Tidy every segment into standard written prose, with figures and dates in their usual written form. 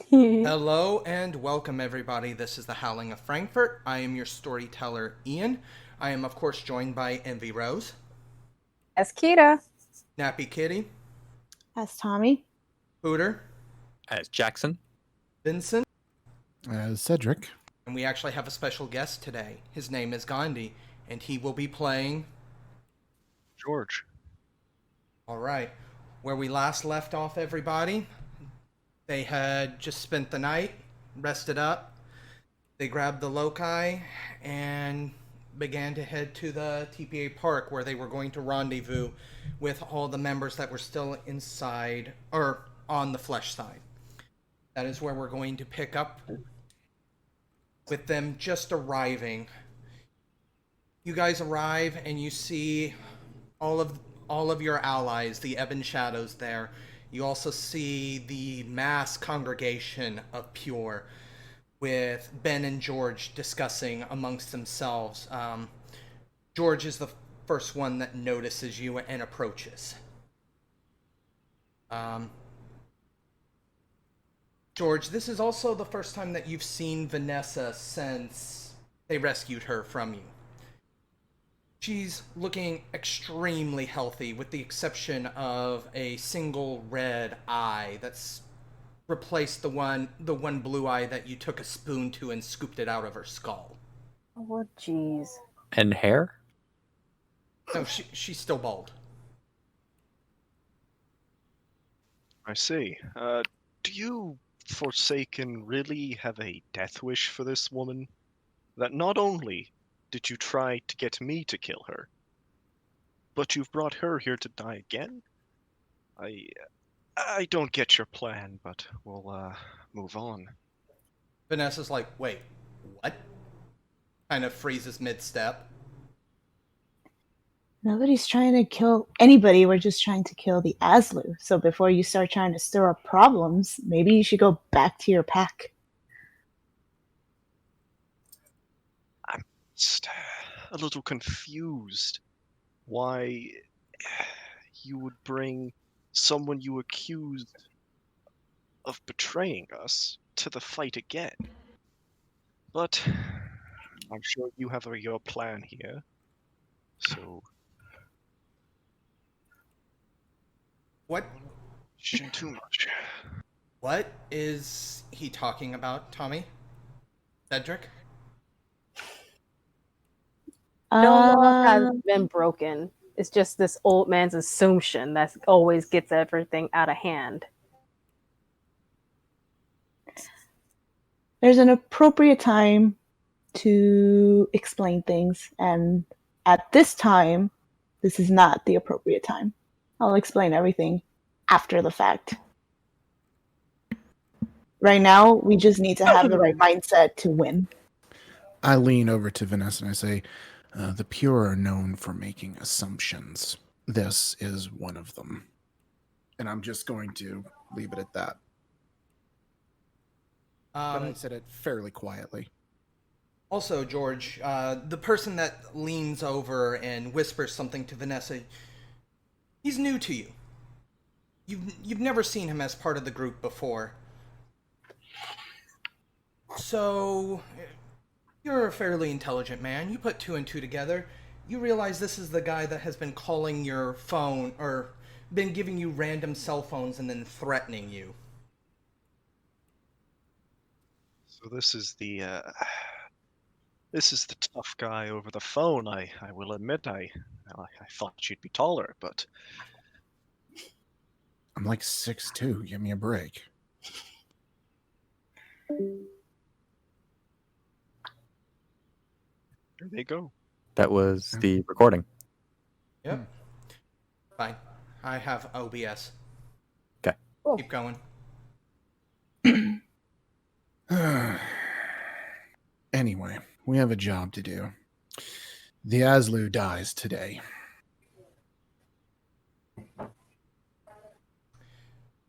Hello and welcome, everybody. This is the Howling of Frankfort. I am your storyteller, Ian. I am, of course, joined by Envy Rose, As Kita. Nappy Kitty, That's Tommy. Hooter, As Jackson. Vincent, Cedric. and we actually have a special guest today. His name is Gandhi, and he will be playing George. All right. Where we last left off, everybody, they had just spent the night, rested up. They grabbed the loci and began to head to the TPA park where they were going to rendezvous with all the members that were still inside or on the flesh side. That is where we're going to pick up with them just arriving. You guys arrive and you see all of your allies, the Ebon Shadows there. You also see the mass congregation of Pure, with Ben and George discussing amongst themselves. George is the first one that notices you and approaches. George, this is also the first time that you've seen Vanessa since they rescued her from you. She's looking extremely healthy, with the exception of a single red eye that's replaced the one blue eye that you took a spoon to and scooped it out of her skull. Oh, jeez. And hair? No, she's still bald. I see. Do you, Forsaken, really have a death wish for this woman? That not only did you try to get me to kill her, but you've brought her here to die again? I don't get your plan, but we'll move on. Vanessa's like, wait, what? Kind of freezes mid-step. Nobody's trying to kill anybody. We're just trying to kill the Azlu. So before you start trying to stir up problems, maybe you should go back to your pack. I'm just a little confused why you would bring someone you accused of betraying us to the fight again. But I'm sure you have your plan here. So What? shouldn't too much. What is he talking about, Tommy? Cedric? No law has been broken. It's just this old man's assumption that always gets everything out of hand. There's an appropriate time to explain things, and at this time, this is not the appropriate time. I'll explain everything after the fact. Right now, we just need to have the right mindset to win. I lean over to Vanessa and I say, the Pure are known for making assumptions. This is one of them. And I'm just going to leave it at that. But I said it fairly quietly. Also, George, the person that leans over and whispers something to Vanessa, he's new to you. You've never seen him as part of the group before. So, you're a fairly intelligent man. You put two and two together. You realize this is the guy that has been calling your phone, or been giving you random cell phones and then threatening you. So this is the tough guy over the phone. I will admit I thought you'd be taller, but I'm like 6'2". Give me a break. there they go. That was the recording. Yep. Fine. I have OBS. Okay. Keep going. Anyway, we have a job to do. The Azlu dies today.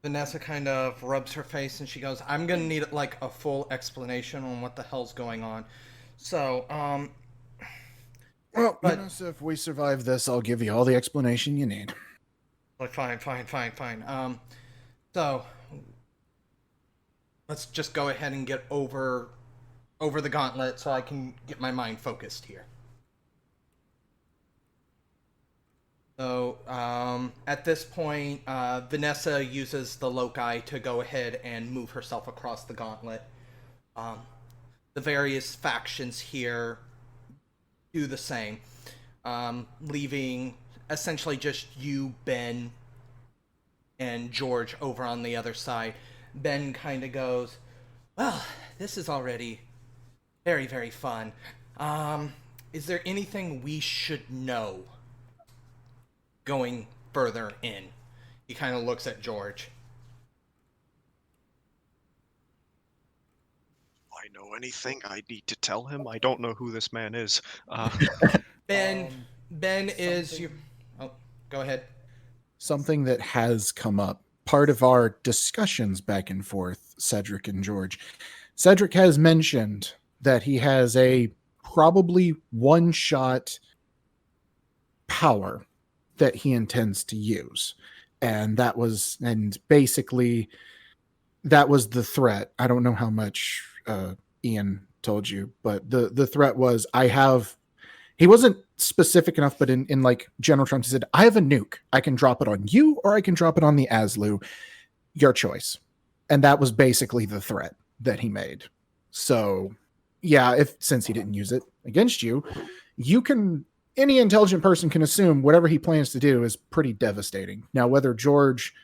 Vanessa kind of rubs her face and she goes, I'm gonna need like a full explanation on what the hell's going on. So, Well, But- Vanessa, if we survive this, I'll give you all the explanation you need. like, fine. So, let's just go ahead and get over the gauntlet so I can get my mind focused here. So at this point, Vanessa uses the loci to go ahead and move herself across the gauntlet. The various factions here do the same, leaving essentially just you, Ben, and George over on the other side. Ben kind of goes, well, this is already very, very fun. Is there anything we should know going further in? He kind of looks at George. I know anything I need to tell him? I don't know who this man is. Ben is your... Oh, go ahead. Something that has come up, part of our discussions back and forth, Cedric and George. Cedric has mentioned that he has a probably one-shot power that he intends to use. And basically that was the threat. I don't know how much Ian told you, but the threat was, he wasn't specific enough, but in like general terms, he said, I have a nuke. I can drop it on you or I can drop it on the Azlu. Your choice. And that was basically the threat that he made. So yeah, since he didn't use it against you, any intelligent person can assume whatever he plans to do is pretty devastating. Now, whether George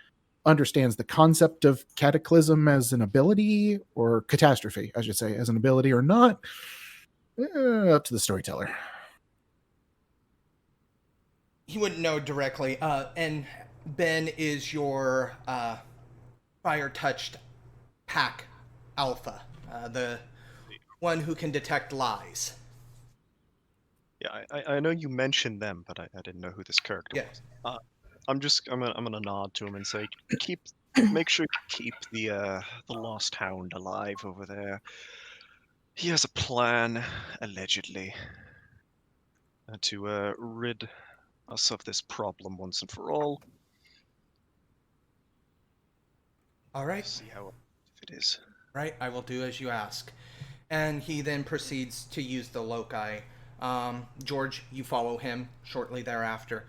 understands the concept of cataclysm as an ability, or catastrophe, I should say, as an ability or not, up to the storyteller. He wouldn't know directly. And Ben is your fire-touched pack alpha, the one who can detect lies. Yeah, I know you mentioned them, but I didn't know who this character was. I'm gonna nod to him and say, make sure you keep the lost hound alive over there. He has a plan, allegedly, to rid us of this problem once and for all. All right. See how it is. Right, I will do as you ask. And he then proceeds to use the loci. George, you follow him shortly thereafter.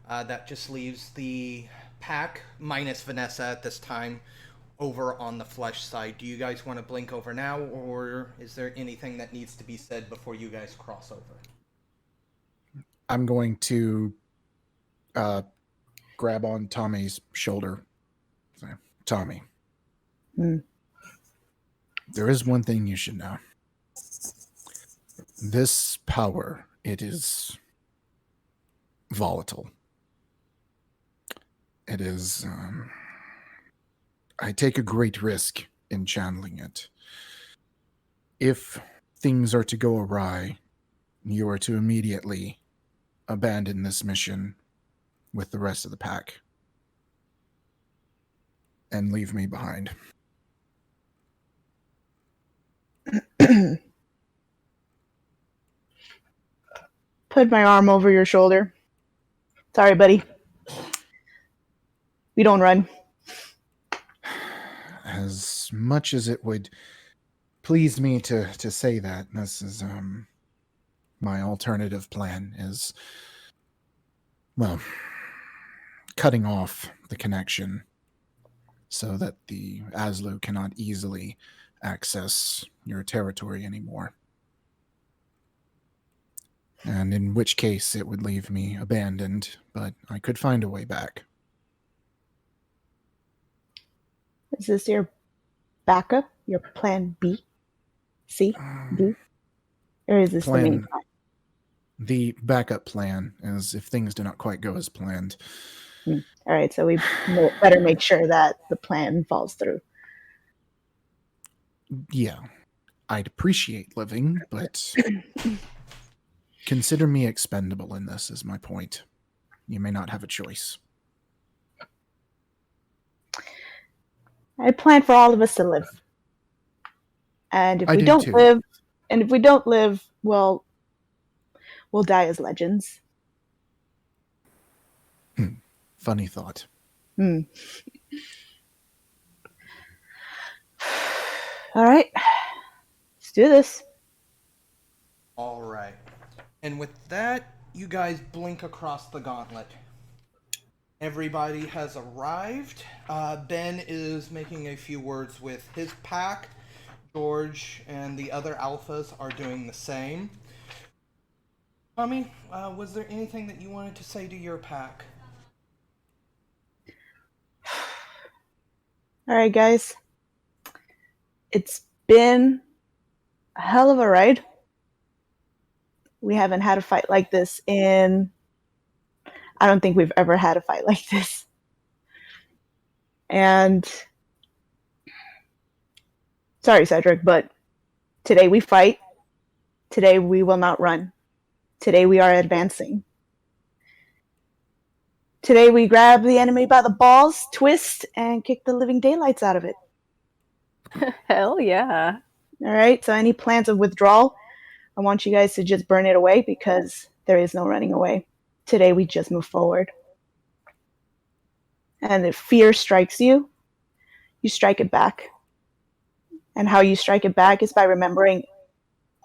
That just leaves the pack, minus Vanessa at this time, over on the flesh side. Do you guys want to blink over now, or is there anything that needs to be said before you guys cross over? I'm going to grab on Tommy's shoulder. Tommy. There is one thing you should know. This power, it is volatile. It is... I take a great risk in channeling it. If things are to go awry, you are to immediately abandon this mission with the rest of the pack and leave me behind. Put my arm over your shoulder. Sorry, buddy. We don't run. As much as it would please me to say that, this is my alternative plan is, well, cutting off the connection so that the Azlu cannot easily access your territory anymore. And in which case it would leave me abandoned, but I could find a way back. Is this your backup? Your plan B? C? D? Or is this the main plan? The backup plan is if things do not quite go as planned. All right, so we better make sure that the plan falls through. Yeah, I'd appreciate living, but consider me expendable in this, is my point. You may not have a choice. I plan for all of us to live. And if we don't live, well, we'll die as legends. Funny thought. All right, let's do this. All right. And with that, you guys blink across the gauntlet. Everybody has arrived. Ben is making a few words with his pack. George and the other alphas are doing the same. Tommy, was there anything that you wanted to say to your pack? All right, guys. It's been a hell of a ride. We haven't had a fight like this in... I don't think we've ever had a fight like this. And... Sorry, Cedric, but today we fight. Today we will not run. Today we are advancing. Today we grab the enemy by the balls, twist, and kick the living daylights out of it. Hell yeah. All right, so any plans of withdrawal, I want you guys to just burn it away because there is no running away. Today we just move forward. And if fear strikes you, you strike it back. And how you strike it back is by remembering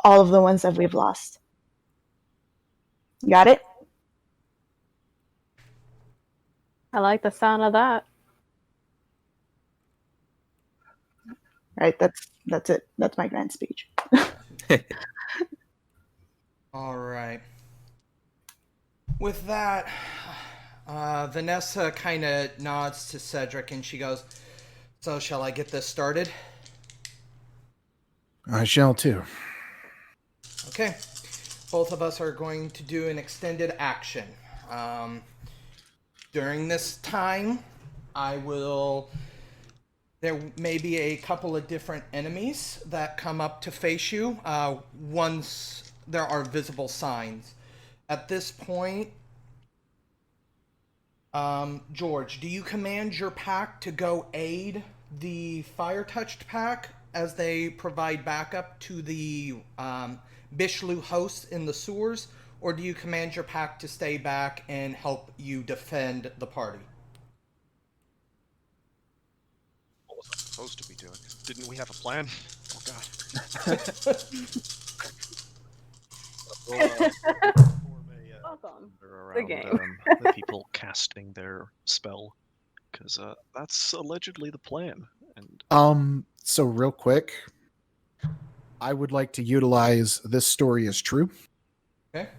all of the ones that we've lost. Got it? I like the sound of that. All right, that's it. That's my grand speech. All right. With that, Vanessa kind of nods to Cedric and she goes, "So shall I get this started?" I shall too. Okay. Both of us are going to do an extended action. During this time, there may be a couple of different enemies that come up to face you once there are visible signs. At this point, George, do you command your pack to go aid the fire-touched pack as they provide backup to the Bishlu hosts in the sewers, or do you command your pack to stay back and help you defend the party? What was I supposed to be doing? Didn't we have a plan? Oh god. Welcome. Around, game. the people casting their spell, because that's allegedly the plan. And So real quick, I would like to utilize this story as true. Okay.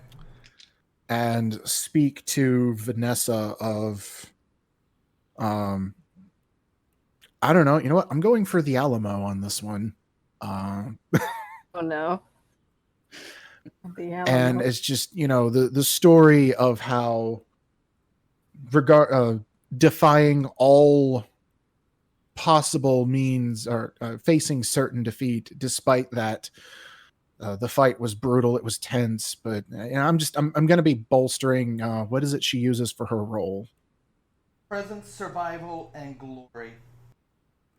And speak to Vanessa of, I don't know. You know what? I'm going for the Alamo on this one. Oh no. And it's just, the story of how defying all possible means or facing certain defeat, despite that the fight was brutal, it was tense, but I'm going to be bolstering what is it she uses for her role? Presence, survival, and glory.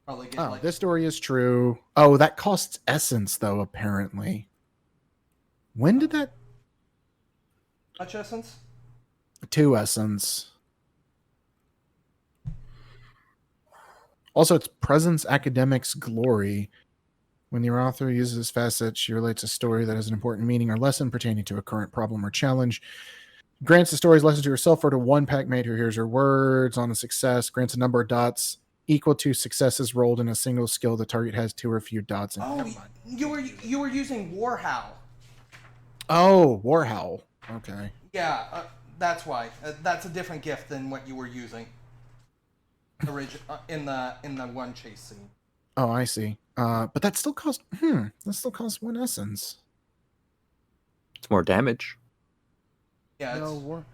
Probably get This story is true. Oh, that costs essence though, apparently. When did that? much essence? 2 essence. Also, it's presence, academics, glory. When the author uses facets, she relates a story that has an important meaning or lesson pertaining to a current problem or challenge. Grants the story's lesson to herself or to one packmate who hears her words. On a success, grants a number of dots equal to successes rolled in a single skill. The target has 2 or fewer dots. You were using Warhowl. Oh, Warhowl. Okay. Yeah, that's why. That's a different gift than what you were using in the one chase scene. Oh, I see. But that still costs. That still costs 1 essence. It's more damage. Yeah. No,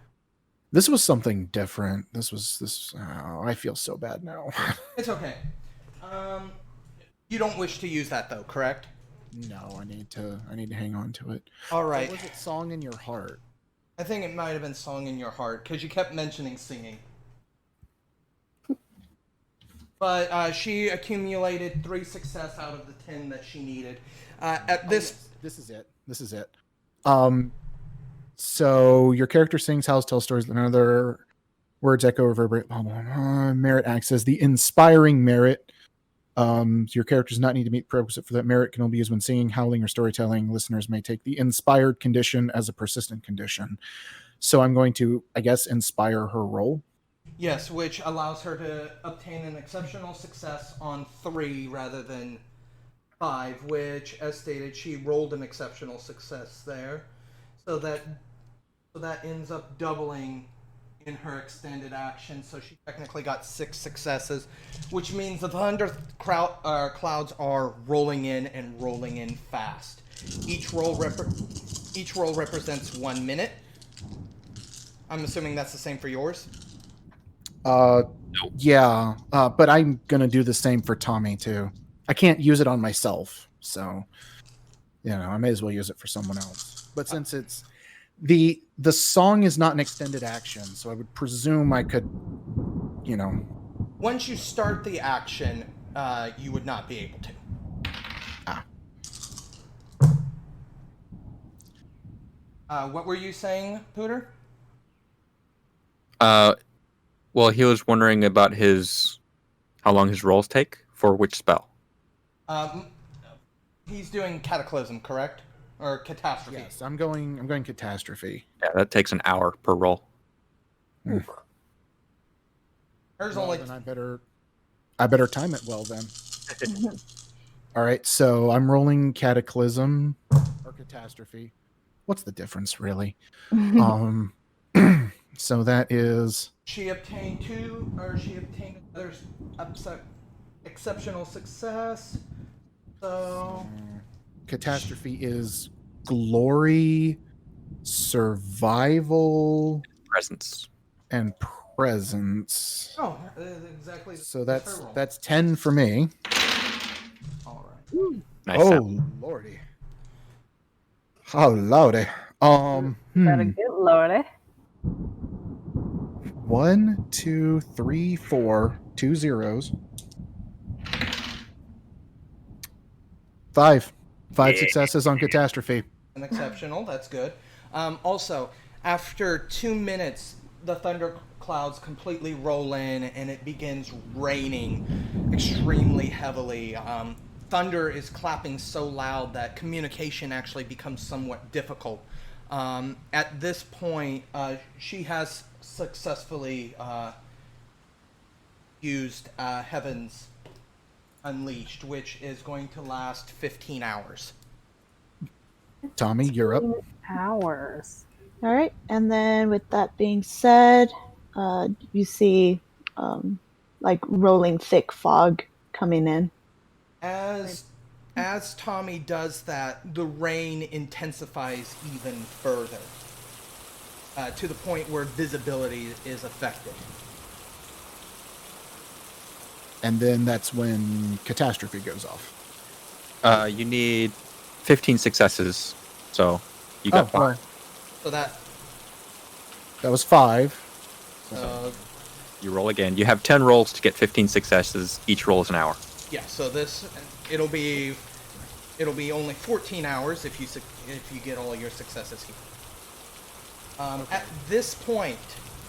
this was something different. This. Oh, I feel so bad now. It's okay. You don't wish to use that though, correct? No, I need to hang on to it. All right. Or was it Song in Your Heart? I think it might have been Song in Your Heart because you kept mentioning singing. But she accumulated 3 success out of the 10 that she needed. This is it. This is it. So your character sings, howls, tells stories, and other words echo, reverberate, blah, blah, blah. Merit acts as the inspiring merit. Your character does not need to meet prerequisite for that merit. Can only be used when singing, howling, or storytelling. Listeners may take the inspired condition as a persistent condition. So I'm going to, I guess, inspire her roll. Yes, which allows her to obtain an exceptional success on 3 rather than 5, which, as stated, she rolled an exceptional success there. So that ends up doubling in her extended action. So she technically got 6 successes, which means the thunder clouds are rolling in fast. Each roll represents 1 minute. I'm assuming that's the same for yours. Yeah, but I'm gonna do the same for Tommy too. I can't use it on myself, so I may as well use it for someone else. But since it's the song is not an extended action, so I would presume I could, Once you start the action, you would not be able to. What were you saying, Pooter? Well, he was wondering about how long his rolls take for which spell. He's doing Cataclysm, correct? Or Catastrophe? Yes, I'm going Catastrophe. Yeah, that takes an hour per roll. There's Well, only... then I better time it well then. All right, so I'm rolling Cataclysm or Catastrophe. What's the difference, really? So that is... She obtained another exceptional success. So... Catastrophe is glory, survival, Presence. and presence. Oh, exactly. So her roll. that's 10 for me. All right. Nice Oh sound. lordy. Oh lordy. Better get loaded. 1, 2, 3, 4, 2 zeros. 5 successes on Catastrophe. An exceptional, that's good. Also, after 2 minutes, the thunder clouds completely roll in and it begins raining extremely heavily. Thunder is clapping so loud that communication actually becomes somewhat difficult. At this point, she has successfully used Heaven's Unleashed, which is going to last 15 hours. Tommy, you're up. Hours. All right, and then with that being said, you see like rolling thick fog coming in. As Tommy does that, the rain intensifies even further, to the point where visibility is affected. And then that's when Catastrophe goes off. You need 15 successes, so you got 5. Well, So that that was 5. You roll again. You have 10 rolls to get 15 successes. Each roll is an hour. yeah. So it'll be only 14 hours if you get all your successes here. At this point,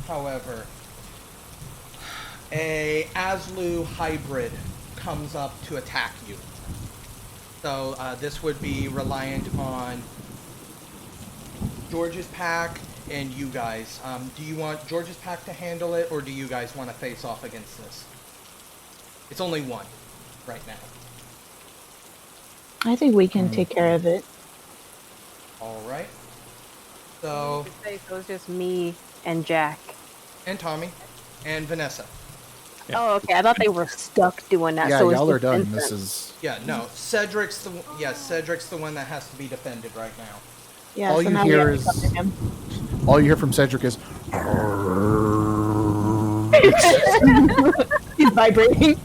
however, a Azlu hybrid comes up to attack you. So this would be reliant on George's pack and you guys. Do you want George's pack to handle it, or do you guys want to face off against this? It's only one right now. I think we can take care of it. All right. So, So it's just me and Jack. and Tommy, and Vanessa. Yeah. Oh, okay. I thought they were stuck doing that. Yeah, so it's y'all are just done. Vincent. This is Yeah, no. Cedric's the one that has to be defended right now. Yeah, All so you now hear we have is- to come to him. all you hear from Cedric is He's vibrating.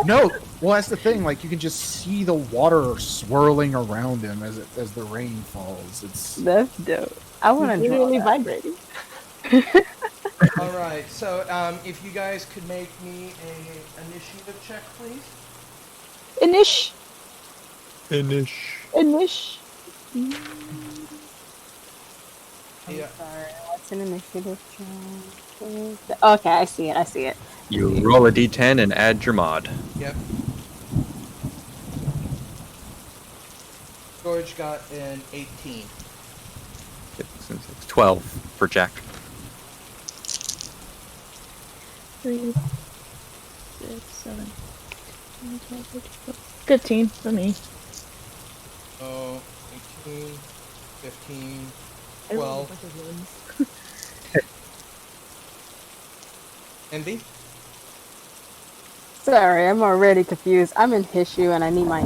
no. Well, that's the thing. Like, you can just see the water swirling around him as the rain falls. It's That's dope. I want He's to draw literally that. vibrating. All right. So, if you guys could make me a initiative check, please. Inish. Finish. Inish. Yeah. Sorry, let's It's an initiative check. Okay, I see it. I see it. You roll a d10 and add your mod. Yep. George got an 18. It's 12 for Jack. 3, 6, 7, 15 for me. So 18, 15, 12. Envy? Sorry, I'm already confused. I'm in Hishu and I need my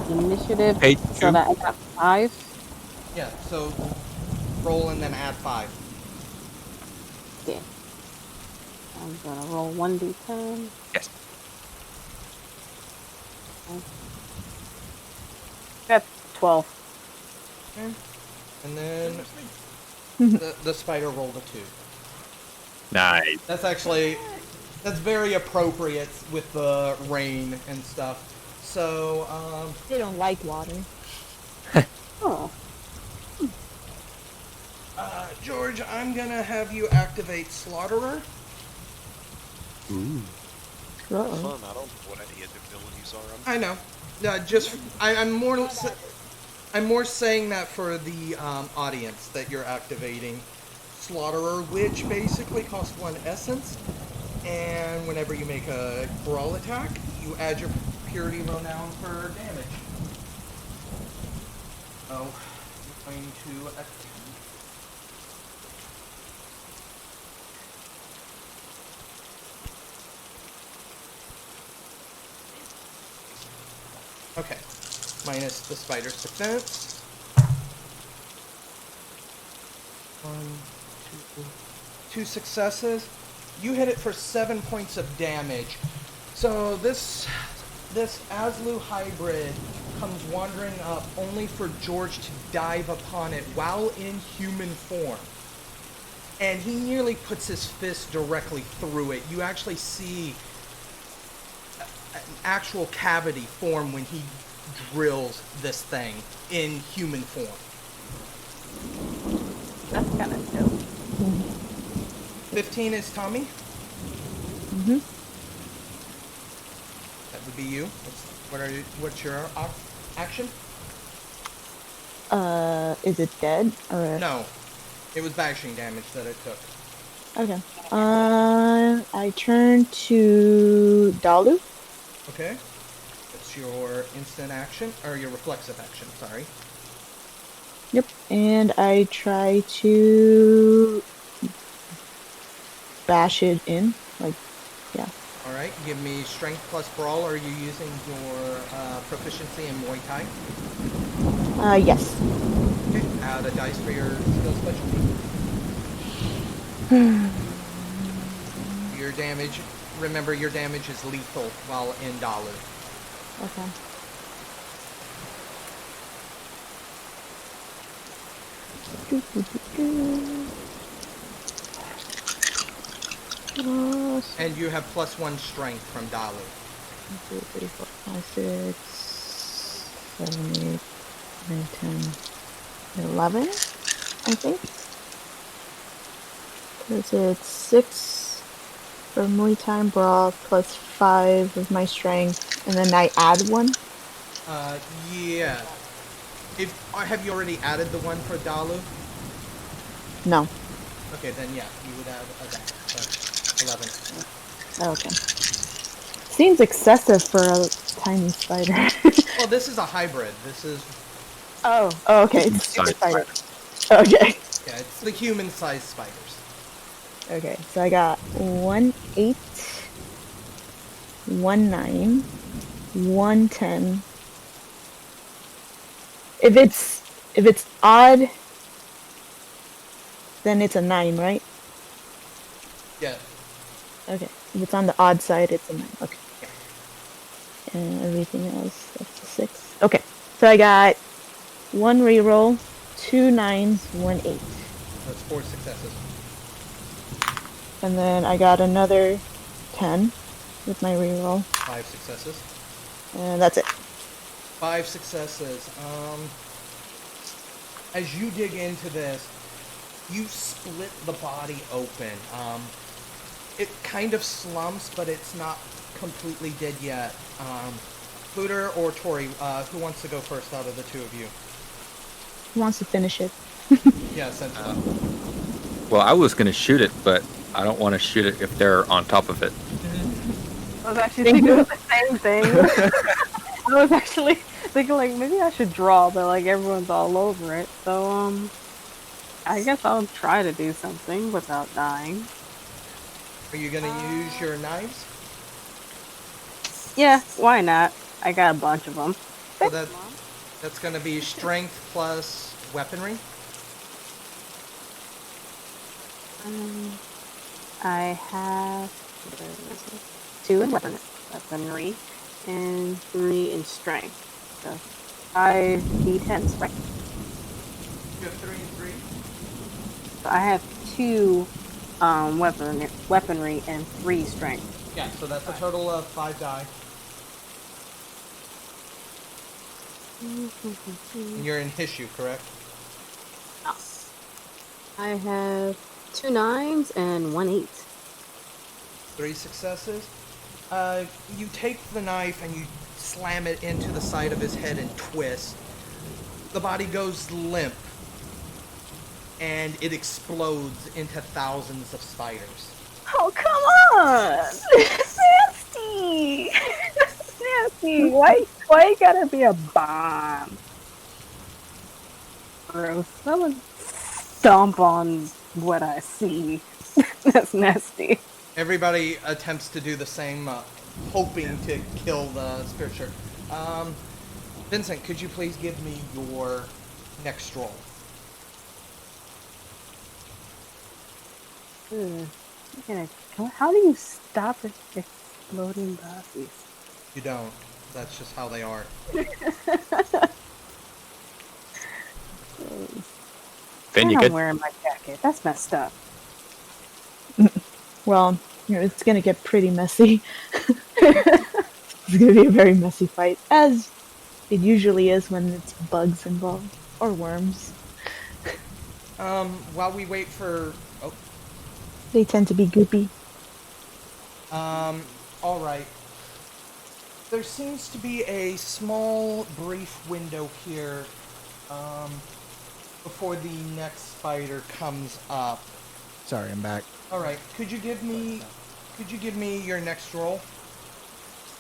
initiative Hey, so two. that I got 5. Yeah, so roll and then add 5. Okay. I'm gonna roll 1d10. Yes. Got 12. Okay. And then the spider rolled a 2. Nice. That's very appropriate with the rain and stuff. So, They don't like water. Oh. George, I'm gonna have you activate Slaughterer. Ooh. Uh-oh. Fun. I don't know what any of the abilities are. I know. I'm more saying that for the audience that you're activating Slaughterer, which basically costs 1 essence, and whenever you make a brawl attack, you add your purity renown for damage. Oh, I'm going to attempt. Okay, minus the spider's defense. 1, 2 successes. You hit it for 7 points of damage. So this Azlu hybrid comes wandering up only for George to dive upon it while in human form. And he nearly puts his fist directly through it. You actually see an actual cavity form when he drills this thing in human form. That's kind of dope. 15 is Tommy. Mm-hmm. That would be you. What's your action? Is it dead or No, it was bashing damage that it took. okay? I turn to Dalu. Okay, that's your instant action or your reflexive action. Sorry. Yep, and I try to bash it in, like, yeah. All right, give me strength plus brawl. Are you using your proficiency in Muay Thai? Yes. Okay, add a dice for your skill specialty. Your damage. Remember, your damage is lethal while in Dalu. Okay. And you have +1 strength from Dalu. 1, 2, 3, 4, 5, 6, 7, 8, 9, 10, 11, I think. Because it's 6 for Muay Thai Brawl plus 5 of my strength, and then I add 1. Yeah. Have you already added the one for Dalu? No. Okay, then yeah, you would add that. So 11. Okay. Seems excessive for a tiny spider. Well, this is a hybrid. This is, Oh, okay. It's super Size spider. Okay. yeah, it's the human-sized spiders. Okay, so I got 1, 8, 1, 9, 1, 10. If it's odd, then it's a 9, right? Yeah. Okay. If it's on the odd side, it's a 9. Okay. And everything else, that's a 6. Okay. So I got 1 reroll, 2 9s, 1 8. That's 4 successes. And then I got another 10 with my reroll. 5 successes. And that's it. 5 successes. As you dig into this, you split the body open. It kind of slumps, but it's not completely dead yet. Pluter or Tori, who wants to go first out of the two of you? Who wants to finish it? Yeah, essentially. Well, I was gonna shoot it, but I don't want to shoot it if they're on top of it. I was actually thinking of the same thing. I was actually thinking like maybe I should draw, but like everyone's all over it. So I guess I'll try to do something without dying. Are you gonna use your knives? Yeah, why not? I got a bunch of them. So that's gonna be strength plus weaponry. I have 2 in weaponry, and 3 in strength. So 5 d10s, right? You have 3 and 3. So I have 2 weaponry and 3 strength. Yeah, so that's a total of 5 die. And you're in Hishu, correct? I have 2 9s and 1 8. 3 successes. You take the knife and you slam it into the side of his head and twist. The body goes limp, and it explodes into thousands of spiders. Oh, come on! Nasty! Nasty! Why you gotta be a bomb? Gross. Someone stomp on what I see. That's nasty. Everybody attempts to do the same, hoping to kill the spiritual. Vincent, could you please give me your next roll? How do you stop exploding bodies? You don't. That's just how they are. Then you I'm get wearing my jacket. That's messed up. Well, it's gonna get pretty messy. It's gonna be a very messy fight, as it usually is when it's bugs involved or worms. While we wait for... Oh, They tend to be goopy. alright. There seems to be a small, brief window here, before the next spider comes up. Sorry, I'm back. Alright, could you give me your next roll?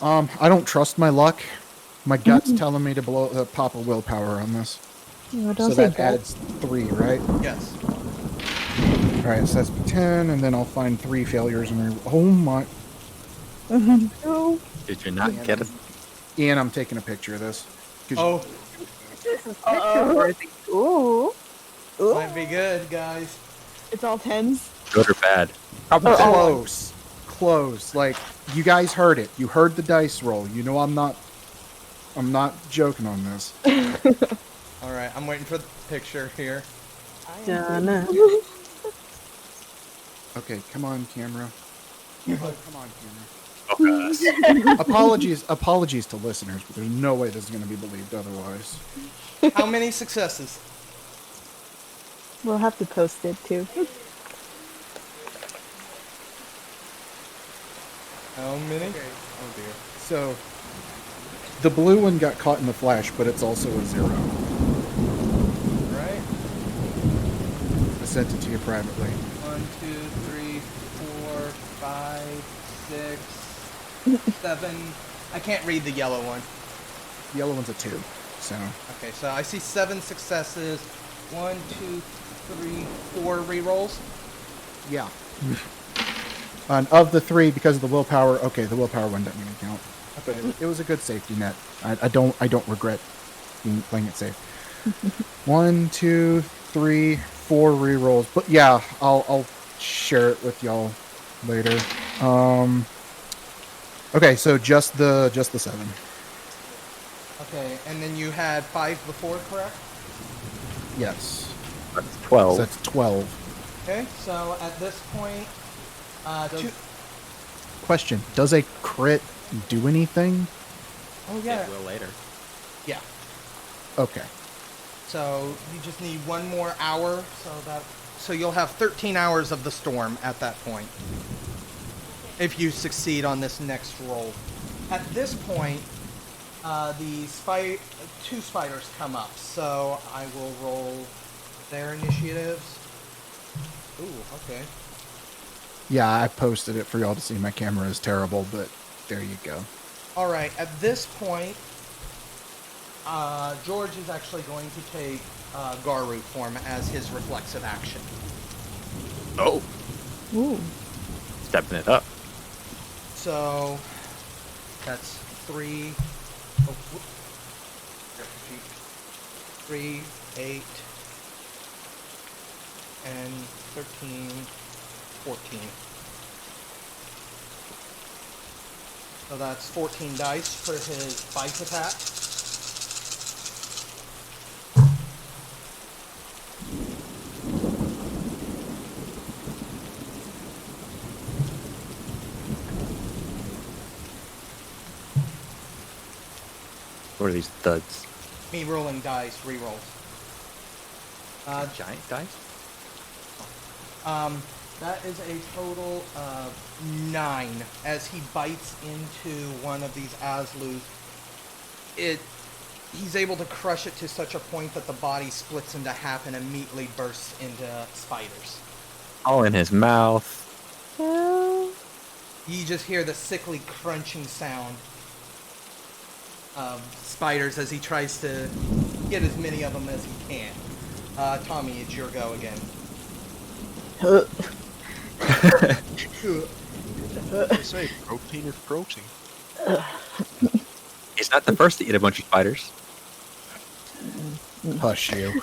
I don't trust my luck. My gut's telling me to pop a willpower on this. No, So don't say that that. adds 3, right? Yes. Alright, so that's 10, and then I'll find 3 failures and oh my... No. Did you not get it? Ian, I'm taking a picture of this. 'Cause Oh, This is picture worthy. Ooh. might be good, guys. It's all 10s. Good or bad? Probably bad. Close. Close. Like, you guys heard it. You heard the dice roll. You know I'm not joking on this. Alright, I'm waiting for the picture here. Donna. Okay, come on, camera. Oh, come on, camera. Oh, Apologies to listeners, but there's no way this is going to be believed otherwise. How many successes? We'll have to post it too. How many? Oh dear. So, the blue one got caught in the flash, but it's also a 0. Right? I sent it to you privately. 1, 2, 3, 4, 5, 6, 7. I can't read the yellow one. The yellow one's a 2, so... Okay, so I see 7 successes. 1, 2, 3, 4 rerolls. Yeah. And of the 3, because of the willpower, okay, the willpower one doesn't even count. But it was a good safety net. I don't regret playing it safe. 1, 2, 3, 4 rerolls. But yeah, I'll share it with y'all later. Okay, so just the 7. Okay, and then you had 5 before, correct? Yes. That's 12. So that's 12. Okay, so at this point, Question: does a crit do anything? Oh yeah. It will later. Yeah. Okay. So you just need 1 more hour, so that so you'll have 13 hours of the storm at that point. If you succeed on this next roll. At this point, two spiders come up, so I will roll their initiatives. Ooh, okay. Yeah, I posted it for y'all to see. My camera is terrible, but there you go. Alright, at this point, George is actually going to take Garu form as his reflexive action. Oh, Ooh. stepping it up. So, that's 3, 3, 8, and 13, 14. So that's 14 dice for his bite attack. What are these thuds? Me rolling dice, rerolls. Giant dice? That is a total of 9 as he bites into one of these Azlus. He's able to crush it to such a point that the body splits into half and immediately bursts into spiders. All in his mouth. You just hear the sickly crunching sound of spiders as he tries to get as many of them as he can. Tommy, it's your go again. They say protein is protein. He's not the first to eat a bunch of spiders. Hush you.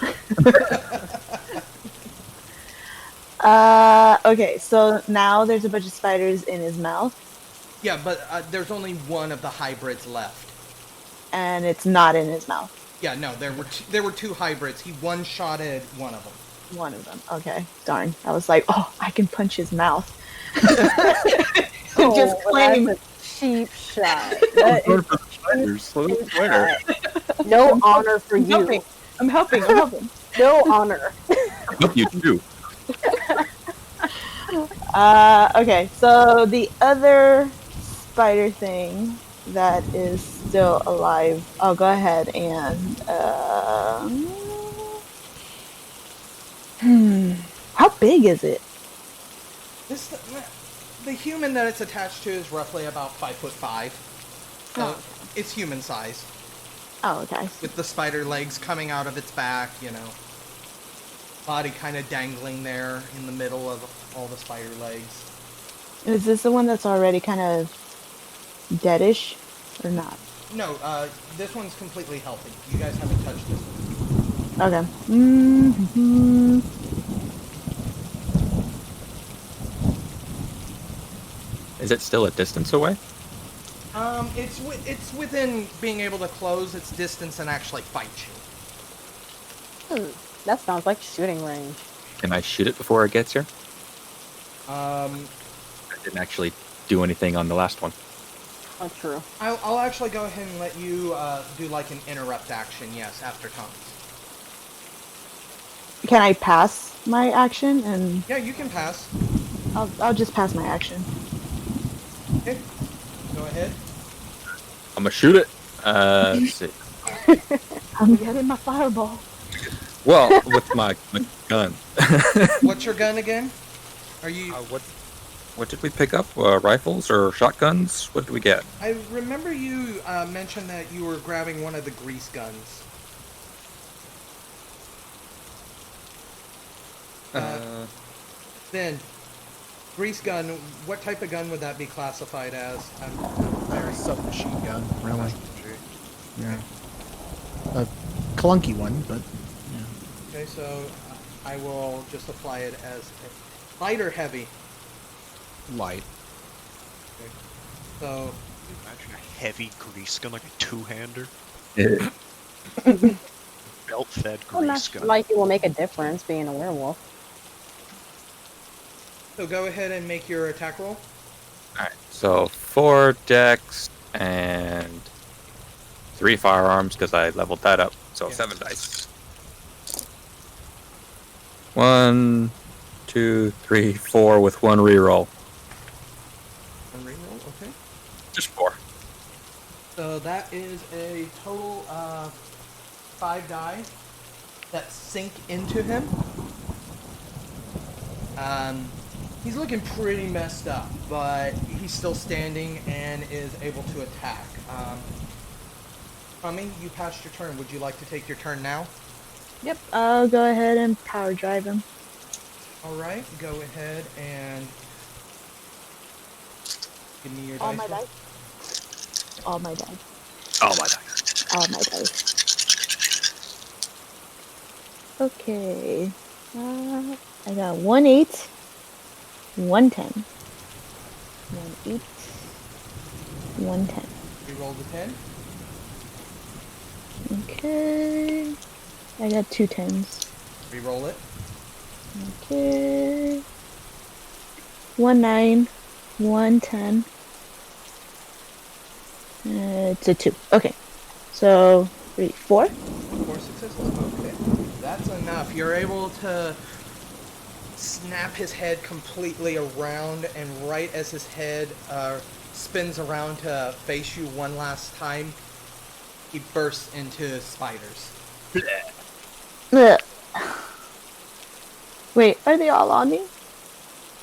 Okay, so now there's a bunch of spiders in his mouth, Yeah, but there's only one of the hybrids left. and it's not in his mouth. Yeah, no, there were two hybrids. He one-shotted one of them. One of them. Okay, darn. I was like, oh, I can punch his mouth. Oh, Just claim. that's a cheap shot. That is Spiders. no honor for I'm you. helping. I'm helping. No honor. Help you too. Okay, so the other spider thing that is still alive, I'll go ahead and how big is it? The human that it's attached to is roughly about 5'5". So Oh. it's human size, Oh, okay. with the spider legs coming out of its back, body kind of dangling there in the middle of all the spider legs. Is this the one that's already kind of deadish or not? No, this one's completely healthy. You guys haven't touched this one. Okay. Mm-hmm. Is it still a distance away? It's within being able to close its distance and actually fight you. That sounds like shooting range. Can I shoot it before it gets here? Um, I didn't actually do anything on the last one. Oh, true. I'll actually go ahead and let you do like an interrupt action, yes, after Thomas. Can I pass my action? And Yeah, you can pass. I'll just pass my action. Okay, go ahead. I'm gonna shoot it. Let's see. I'm getting my fireball. Well, with my gun. What's your gun again? Are you? What did we pick up? Rifles or shotguns? What did we get? I remember you mentioned that you were grabbing one of the grease guns. Then, grease gun. What type of gun would that be classified as? I'm very Submachine gun, really. Yeah. A clunky one, but Okay, so I will just apply it as light or heavy. light. Okay. So Imagine a heavy grease gun, like a two-hander. Belt-fed Well, grease not gun. like it will make a difference being a werewolf. go ahead and make your attack roll. Alright, so 4 dex and 3 firearms because I leveled that up. So Yeah. 7 dice. 1, 2, 3, 4 with 1 reroll. One reroll, okay. Just 4. So that is a total of 5 die that sink into him. He's looking pretty messed up, but he's still standing and is able to attack. Tommy, you passed your turn. Would you like to take your turn now? Yep, I'll go ahead and power drive him. Alright, go ahead and give me your All dice. my dice. All my dice. Oh my god. All my dice. Okay. I got 1 8, 1 10. 1 8, 1 10. You roll the 10. Okay. I got 2 10s. Re-roll it. Okay. 1 9, 1 10. It's a 2. Okay. So, 3, 4. 4 successes. Okay. That's enough. You're able to snap his head completely around, and right as his head spins around to face you one last time, he bursts into spiders. Ugh. Wait, are they all on me?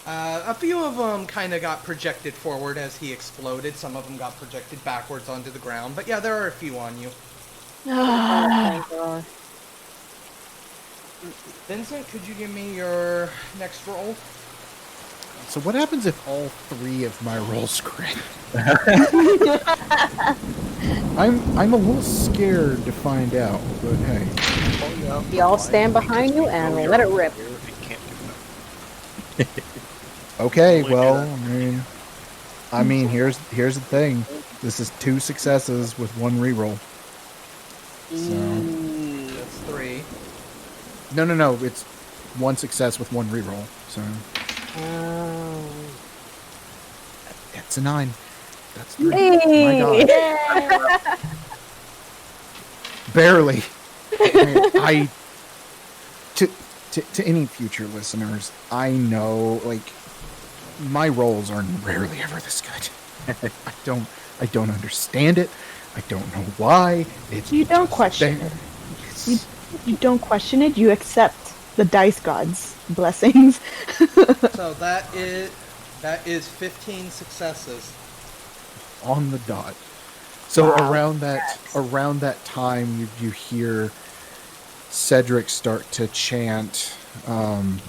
A few of them kind of got projected forward as he exploded. Some of them got projected backwards onto the ground. But yeah, there are a few on you. Thank God. Vincent, could you give me your next roll? So what happens if all 3 of my rolls crit? I'm a little scared to find out, but hey. We all stand behind you and let it rip. Okay, Only do well, that. I mean, here's the thing. This is 2 successes with 1 reroll. So That's 3. no, it's 1 success with 1 reroll. So Oh. that's a 9. That's 3. Hey! My God, barely. I to any future listeners, I know, like, my rolls are rarely ever this good. I don't understand it. I don't know why. It's You don't question it. You don't question it. You accept the dice gods' blessings. So that is 15 successes. on the dot. So Wow. around that time, you hear Cedric start to chant, and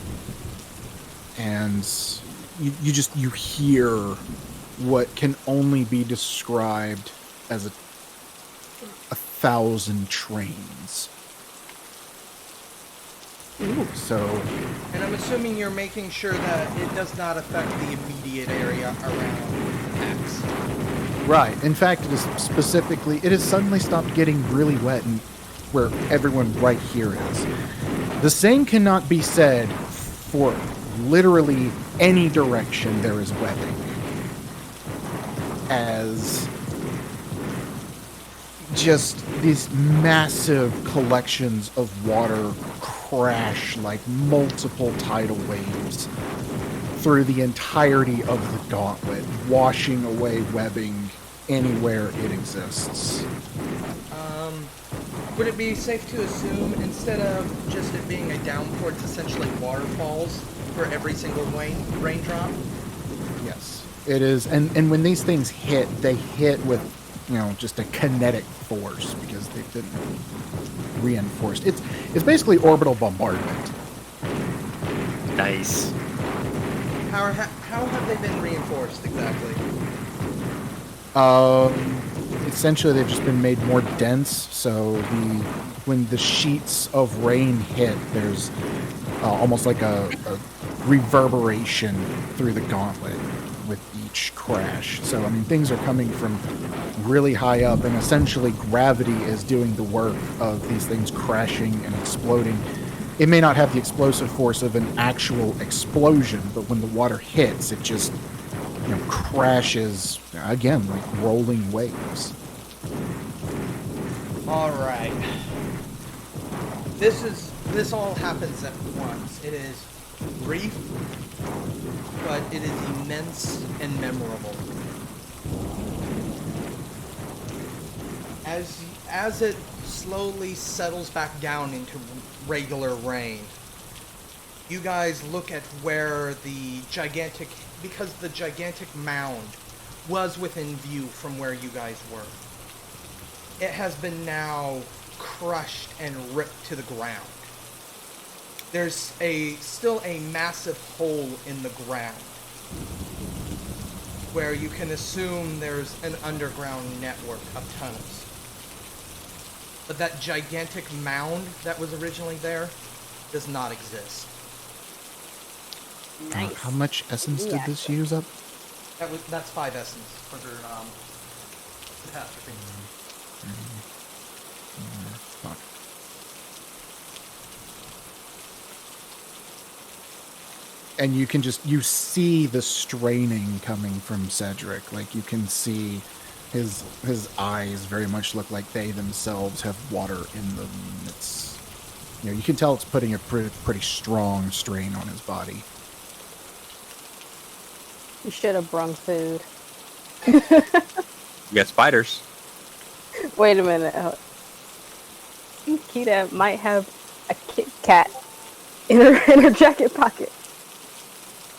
you hear what can only be described as a 1,000 trains. Ooh. So And I'm assuming you're making sure that it does not affect the immediate area around X. right. In fact, it has suddenly stopped getting really wet and where everyone right here is. The same cannot be said for literally any direction there is webbing. As just these massive collections of water crash like multiple tidal waves through the entirety of the gauntlet, washing away webbing anywhere it exists. Would it be safe to assume, instead of just it being a downpour, it's essentially waterfalls for every single raindrop? Yes, it is. And when these things hit, they hit with, just a kinetic force because they've been reinforced. It's basically orbital bombardment. Nice. How have they been reinforced exactly? Essentially, they've just been made more dense. So when the sheets of rain hit, there's almost like a reverberation through the gauntlet with each crash. So I mean, things are coming from really high up, and essentially gravity is doing the work of these things crashing and exploding. It may not have the explosive force of an actual explosion, but when the water hits, it just crashes again like rolling waves. All right. This all happens at once. It is brief, but it is immense and memorable. As it slowly settles back down into regular rain, you guys look at where because the gigantic mound was within view from where you guys were. It has been now crushed and ripped to the ground. There's still a massive hole in the ground where you can assume there's an underground network of tunnels. But that gigantic mound that was originally there does not exist. Nice. How much essence did this use up? That's 5 essence for catastrophe. Fuck. And you see the straining coming from Cedric. Like, you can see his eyes very much look like they themselves have water in them. It's, you can tell it's putting a pretty strong strain on his body. You should have brung food. You got spiders. Wait a minute. Kita might have a Kit Kat in her jacket pocket.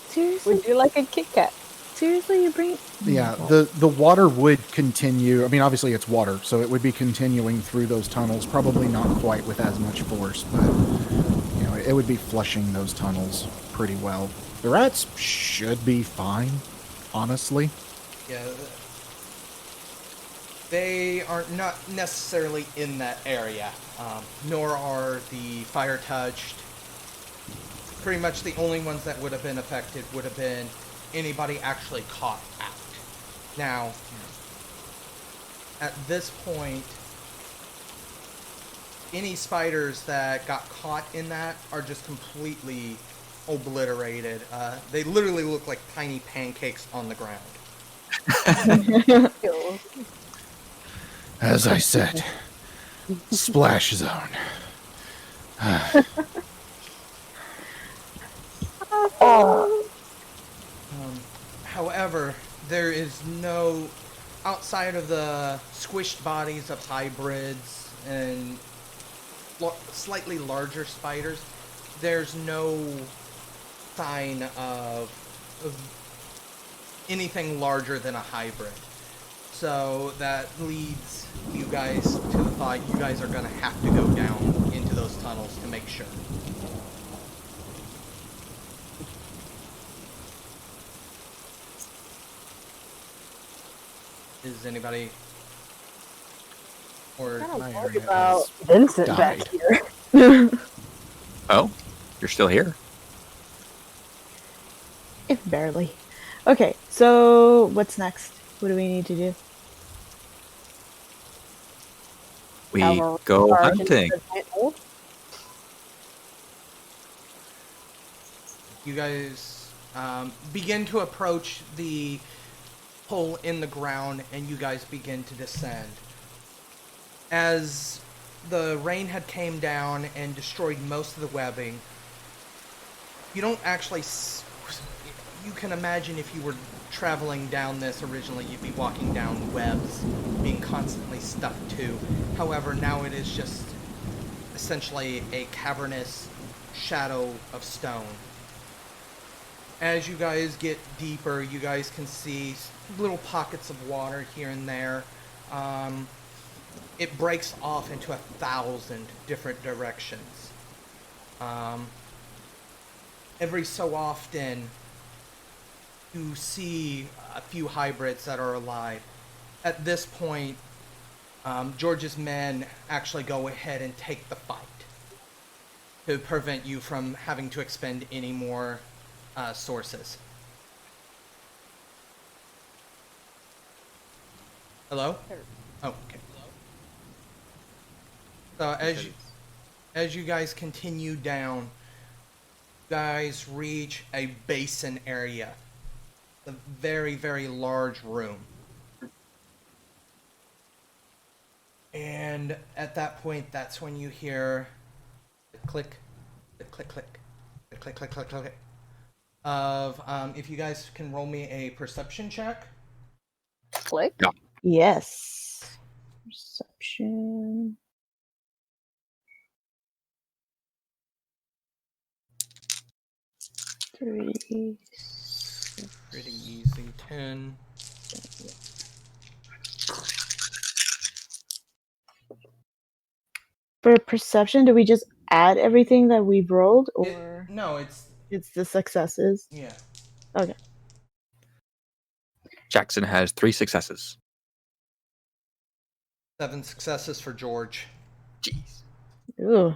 Seriously? Would you like a Kit Kat? Seriously, you bring... Yeah, the water would continue. I mean, obviously it's water, so it would be continuing through those tunnels, probably not quite with as much force, but it would be flushing those tunnels pretty well. The rats should be fine, honestly. Yeah, they are not necessarily in that area, nor are the fire-touched. Pretty much the only ones that would have been affected would have been anybody actually caught out. Now, at this point, any spiders that got caught in that are just completely obliterated. They literally look like tiny pancakes on the ground. As I said, splash zone. However, there is no, outside of the squished bodies of hybrids and slightly larger spiders, there's no sign of anything larger than a hybrid. So that leads you guys to the thought you guys are going to have to go down into those tunnels to make sure. Is anybody or I'm My worried internet about has Vincent died. back here. Oh, you're still here. If barely. Okay, so what's next? What do we need to do? We Cavalry go charge hunting. into the giant hole. you guys begin to approach the hole in the ground and you guys begin to descend. As the rain had came down and destroyed most of the webbing, you don't actually... You can imagine if you were traveling down this originally, you'd be walking down webs, being constantly stuck to. However, now it is just essentially a cavernous shadow of stone. As you guys get deeper, you guys can see little pockets of water here and there. It breaks off into 1,000 different directions. Every so often, you see a few hybrids that are alive. At this point, George's men actually go ahead and take the fight to prevent you from having to expend any more sources. Hello? Oh, okay. So as you guys continue down, you guys reach a basin area. A very, very large room. And at that point, that's when you hear the click, click, click, click, click, click, click. Of if you guys can roll me a perception check. Click. Yeah. Yes. Perception. Three. Pretty easy. 10. For perception, do we just add everything that we've rolled, or No, it's it's the successes? yeah. Okay. Jackson has 3 successes. 7 successes for George. Jeez. Ooh,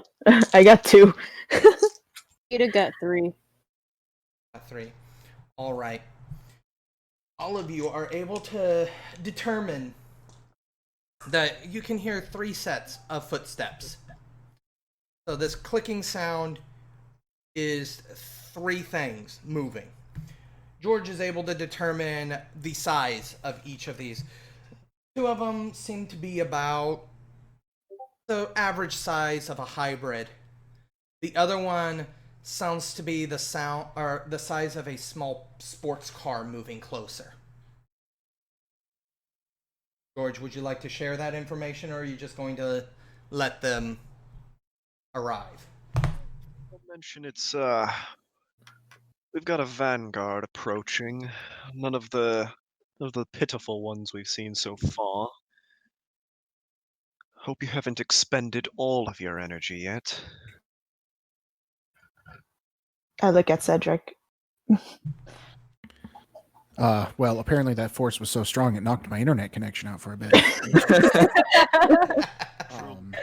I got 2. Peter got 3. 3. All right. All of you are able to determine that you can hear 3 sets of footsteps. So this clicking sound is 3 things moving. George is able to determine the size of each of these. 2 of them seem to be about the average size of a hybrid. The other one sounds to be the size of a small sports car moving closer. George, would you like to share that information, or are you just going to let them arrive? I'll mention it's we've got a vanguard approaching. None of the pitiful ones we've seen so far. Hope you haven't expended all of your energy yet. I look at Cedric. Well, apparently that force was so strong it knocked my internet connection out for a bit. Um,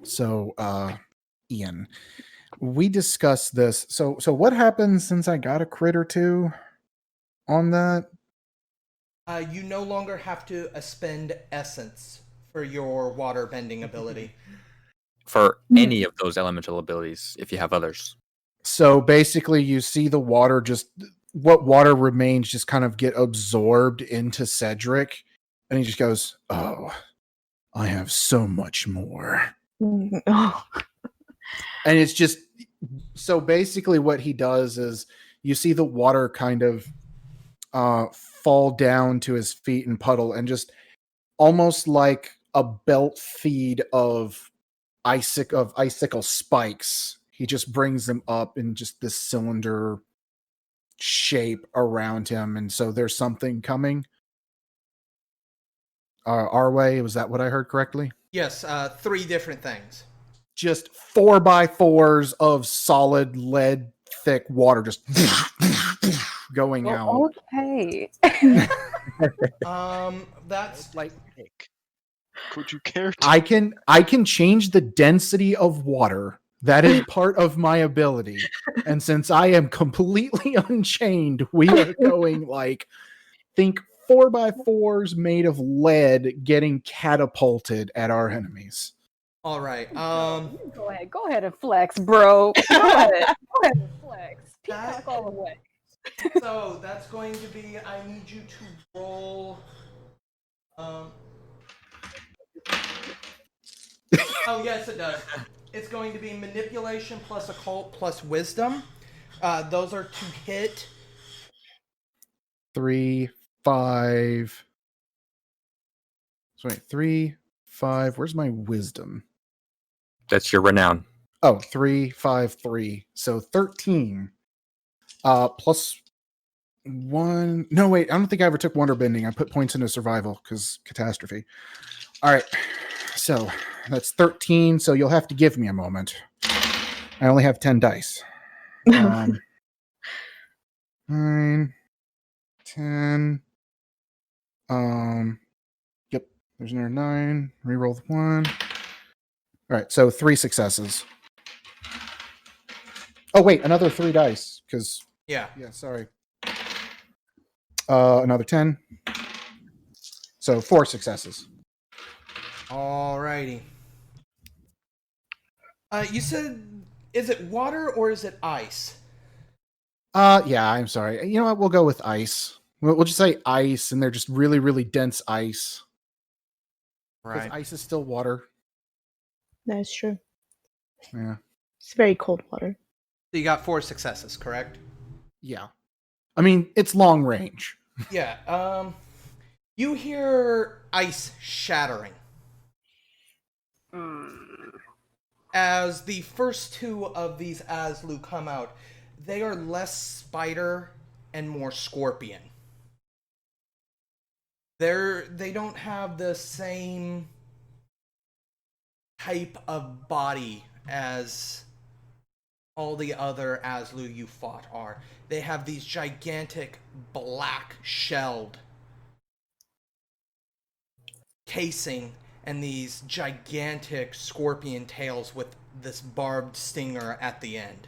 so, Ian, we discussed this. So what happens since I got a crit or 2 on that? You no longer have to expend essence for your water bending ability. For any of those elemental abilities, if you have others. So basically, you see the water what water remains just kind of get absorbed into Cedric, and he just goes, "Oh, I have so much more." Oh. And it's just so basically what he does is you see the water kind of fall down to his feet and puddle, and just almost like a belt feed of icicle spikes. He just brings them up in just this cylinder shape around him, and so there's something coming our way. Was that what I heard correctly? Yes, 3 different things. Just 4x4s of solid lead thick water just going out. Well, okay. That's Like Nick. Could you care to? I can change the density of water. That is part of my ability. And since I am completely unchained, we are going think 4x4s made of lead getting catapulted at our enemies. all right. Go ahead and flex, bro. Go ahead and flex. Peacock all the way. So that's going to be. I need you to roll. Oh yes, it does. It's going to be manipulation plus occult plus wisdom. Those are to hit. 3, 5. So wait, 3, 5. Where's my wisdom? That's your renown. Oh, 3, 5, 3. So 13. Plus 1. No, wait. I don't think I ever took wonder bending. I put points into survival because catastrophe. All right. So that's 13. So you'll have to give me a moment. I only have 10 dice. 9, 10. Yep. There's another 9. Reroll the 1. All right. So 3 successes. Oh, wait. Another 3 dice because. Yeah. Yeah, sorry. Another 10. So 4 successes. Alrighty. You said, is it water or is it ice? Yeah, I'm sorry. You know what? We'll go with ice. We'll just say ice, and they're just really, really dense ice. Because Right. ice is still water. That's true. Yeah. It's very cold water. So you got 4 successes, correct? Yeah. I mean, it's long range. Yeah. You hear ice shattering as the first 2 of these Azlu come out. They are less spider and more scorpion. They don't have the same type of body as all the other Azlu you fought are. They have these gigantic black shelled casing and these gigantic scorpion tails with this barbed stinger at the end.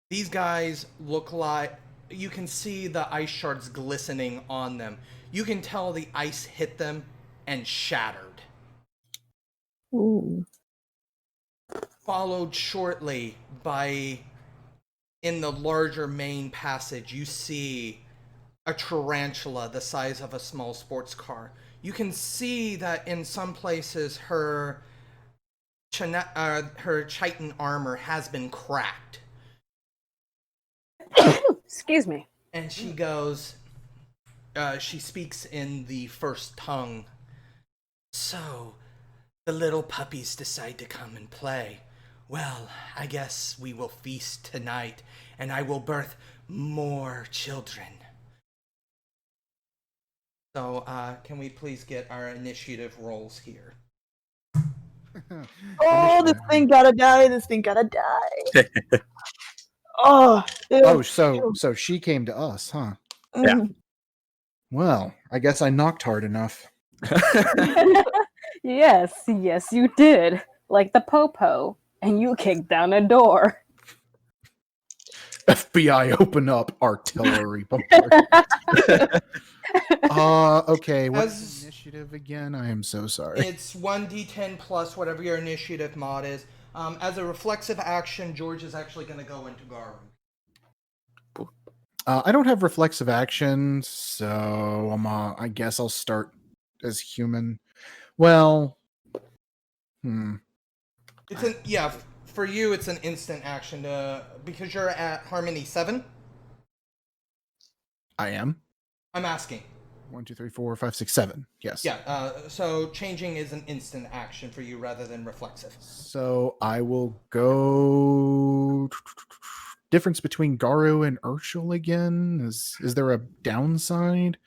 These guys look like, you can see the ice shards glistening on them. You can tell the ice hit them and shattered. Ooh. Followed shortly by, in the larger main passage, you see a tarantula the size of a small sports car. You can see that in some places her chitin armor has been cracked. Excuse me. And she goes, she speaks in the first tongue. So, the little puppies decide to come and play. Well, I guess we will feast tonight, and I will birth more children. So, can we please get our initiative rolls here? Oh, this thing gotta die. This thing gotta die. Oh. Ew. Oh, so she came to us, huh? Yeah. Well, I guess I knocked hard enough. Yes, you did. Like the popo, and you kicked down a door. FBI, open up, artillery. Okay, what's As- the initiative again? I am so sorry. It's 1d10 plus whatever your initiative mod is. As a reflexive action, George is actually going to go into Garu. I don't have reflexive action, so I guess I'll start as human. Well, It's an for you it's an instant action because you're at Harmony 7. I am. I'm asking. 1, 2, 3, 4, 5, 6, 7. Yes. Yeah. So changing is an instant action for you rather than reflexive. So I will go. Difference between Garu and Urshel again? Is there a downside?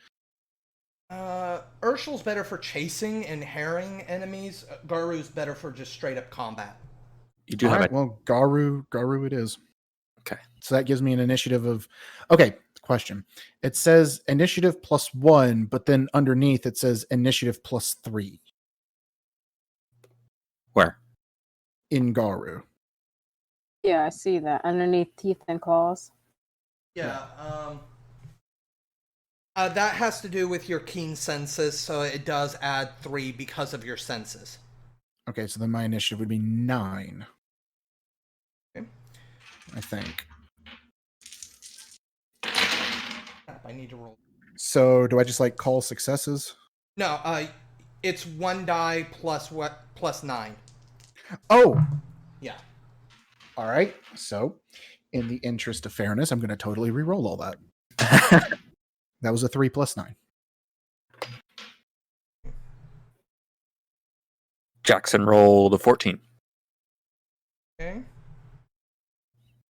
Urshel's better for chasing and harrying enemies. Garu's better for just straight up combat. You do All have right, well, Garu it is. Okay. So that gives me an initiative of. Okay, question. It says initiative +1, but then underneath it says initiative +3 where? in Garu. Yeah, I see that underneath teeth and claws. Yeah. That has to do with your keen senses, so it does add 3 because of your senses. Okay, so then my initiative would be 9. Okay. I think. Crap, I need to roll. So do I just like call successes? No, it's 1 die plus 9. Oh, Yeah. all right. So, in the interest of fairness, I'm going to totally re-roll all that. That was a 3 + 9. Jackson rolled a 14. Okay.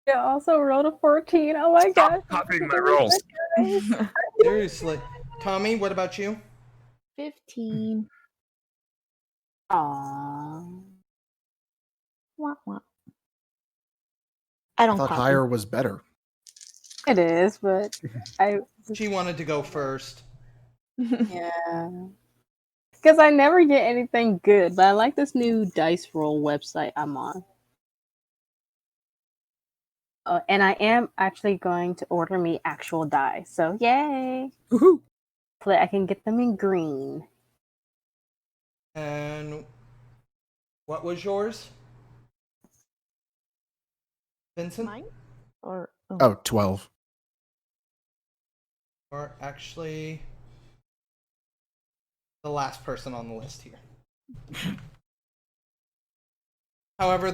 Yeah, also rolled a 14. Oh my god. Copying my rolls. Seriously. Tommy, what about you? 15. Aww. Wah, wah. I I don't thought copy. higher was better. It is, but I She wanted to go first. yeah. Because I never get anything good, but I like this new dice roll website I'm on. And I am actually going to order me actual die. So yay! Woohoo! Hopefully I can get them in green. And what was yours? Vincent? Mine? Or Oh, 12. Or actually the last person on the list here. However,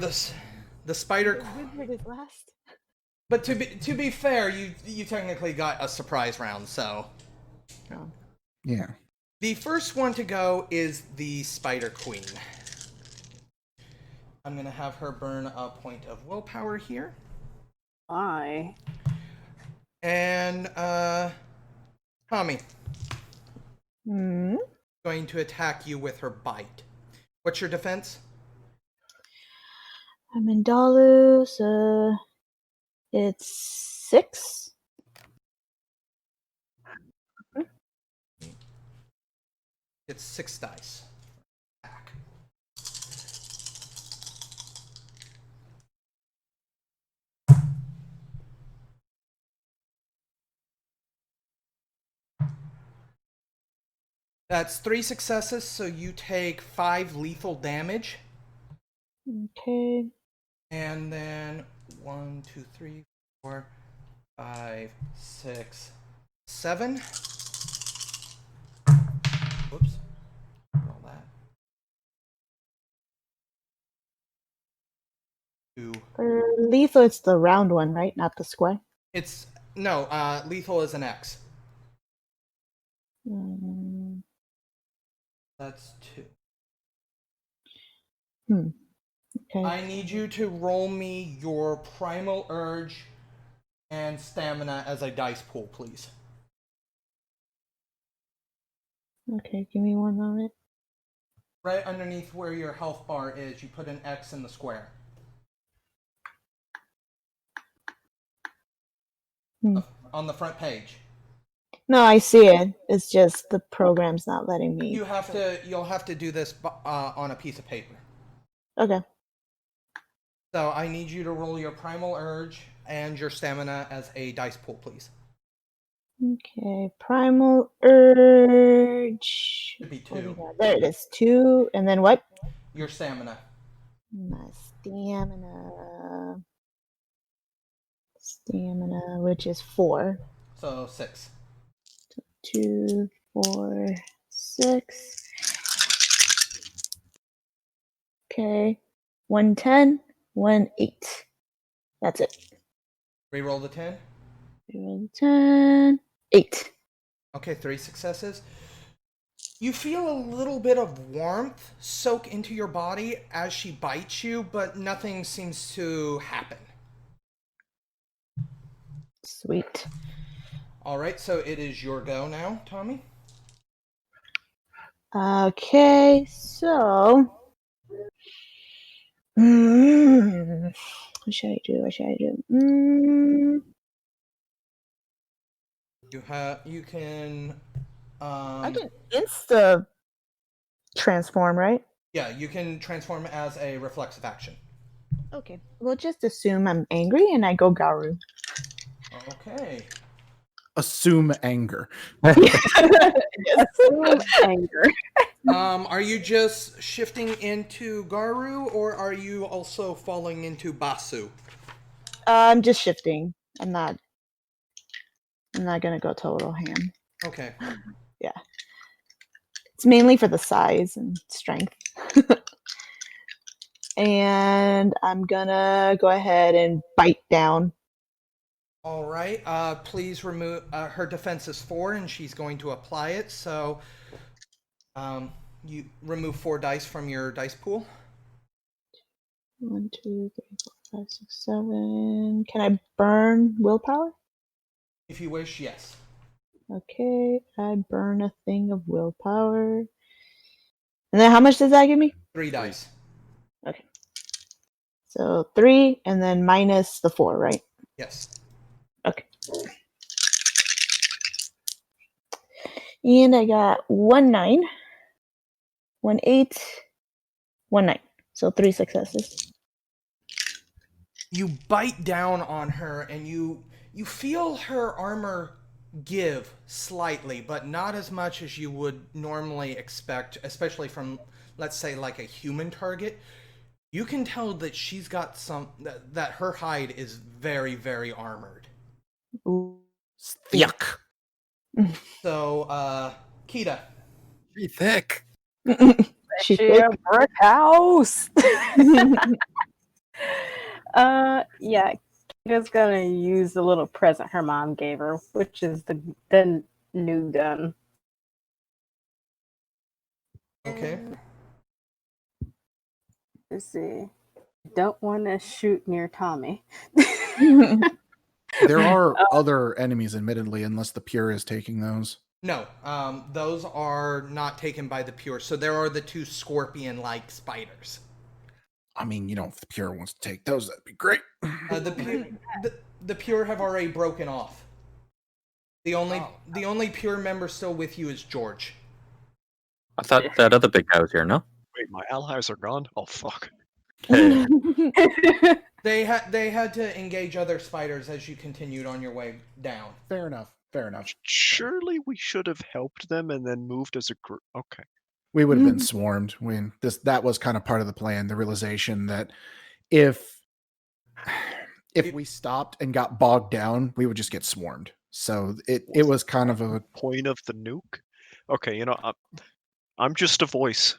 the spider. The wizard is last. But to be fair, you technically got a surprise round, so. Oh. Yeah. The first one to go is the Spider Queen. I'm gonna have her burn a point of willpower here. Why? And Tommy. Hmm. Going to attack you with her bite. What's your defense? I'm in Dalu, so it's 6. It's 6 dice. Attack. That's 3 successes, so you take 5 lethal damage. Okay. And then 1, 2, 3, 4, 5, 6, 7. Whoops. Roll that. 2. For lethal, it's the round one, right? Not the square. It's no, lethal is an X. Mm, That's 2. okay. I need you to roll me your primal urge and stamina as a dice pool, please. Okay, give me one moment. Right underneath where your health bar is, you put an X in the square. On the front page. No, I see it. It's just the program's not letting me. You'll have to do this on a piece of paper. Okay. So I need you to roll your primal urge and your stamina as a dice pool, please. Okay. Primal urge. Should be What do we 2. got? There it is. 2, and then what? Your stamina. My stamina. Stamina, which is 4. So 6. 2, 4, 6. Okay. 110, 8. That's it. Reroll the 10. 10, 8. Okay, 3 successes. You feel a little bit of warmth soak into your body as she bites you, but nothing seems to happen. Sweet. All right, so it is your go now, Tommy. Okay, so. What should I do? You can. I can insta transform, right? Yeah, you can transform as a reflexive action. Okay. We'll just assume I'm angry and I go Garu. Okay. Assume anger. Assume anger. Are you just shifting into Garu, or are you also falling into Basu? I'm just shifting. I'm not gonna go total ham. Okay. Yeah. It's mainly for the size and strength. And I'm gonna go ahead and bite down. All right. Please remove. Her defense is 4, and she's going to apply it. So, you remove 4 dice from your dice pool. 1, 2, 3, 4, 5, 6, 7. Can I burn willpower? If you wish, yes. Okay, I burn a thing of willpower. And then how much does that give me? 3 dice. Okay. So 3, and then minus the 4, right? Yes. Okay. And I got 1 9, 1 8, 1 9. So 3 successes. You bite down on her, and you feel her armor give slightly, but not as much as you would normally expect, especially from, let's say, like a human target. You can tell that she's got that her hide is very, very armored. Ooh. Yuck. So, Kita. Pretty thick. She's She a brick house. Yeah. Kita's gonna use the little present her mom gave her, which is the new gun. Okay. Let's see. Don't want to shoot near Tommy. There are other enemies, admittedly, unless the Pure is taking those. No, those are not taken by the Pure. So there are the two scorpion-like spiders. I mean, if the Pure wants to take those, that'd be great. The Pure have already broken off. The only Pure member still with you is George. I thought that other big guy was here, no? Wait, my allies are gone? Oh, fuck. Hey. They had to engage other spiders as you continued on your way down. Fair enough. Surely we should have helped them and then moved as a group. Okay. We would have been swarmed when that was kind of part of the plan, the realization that if we stopped and got bogged down, we would just get swarmed. So it was kind of a point of the nuke. Okay, I'm just a voice.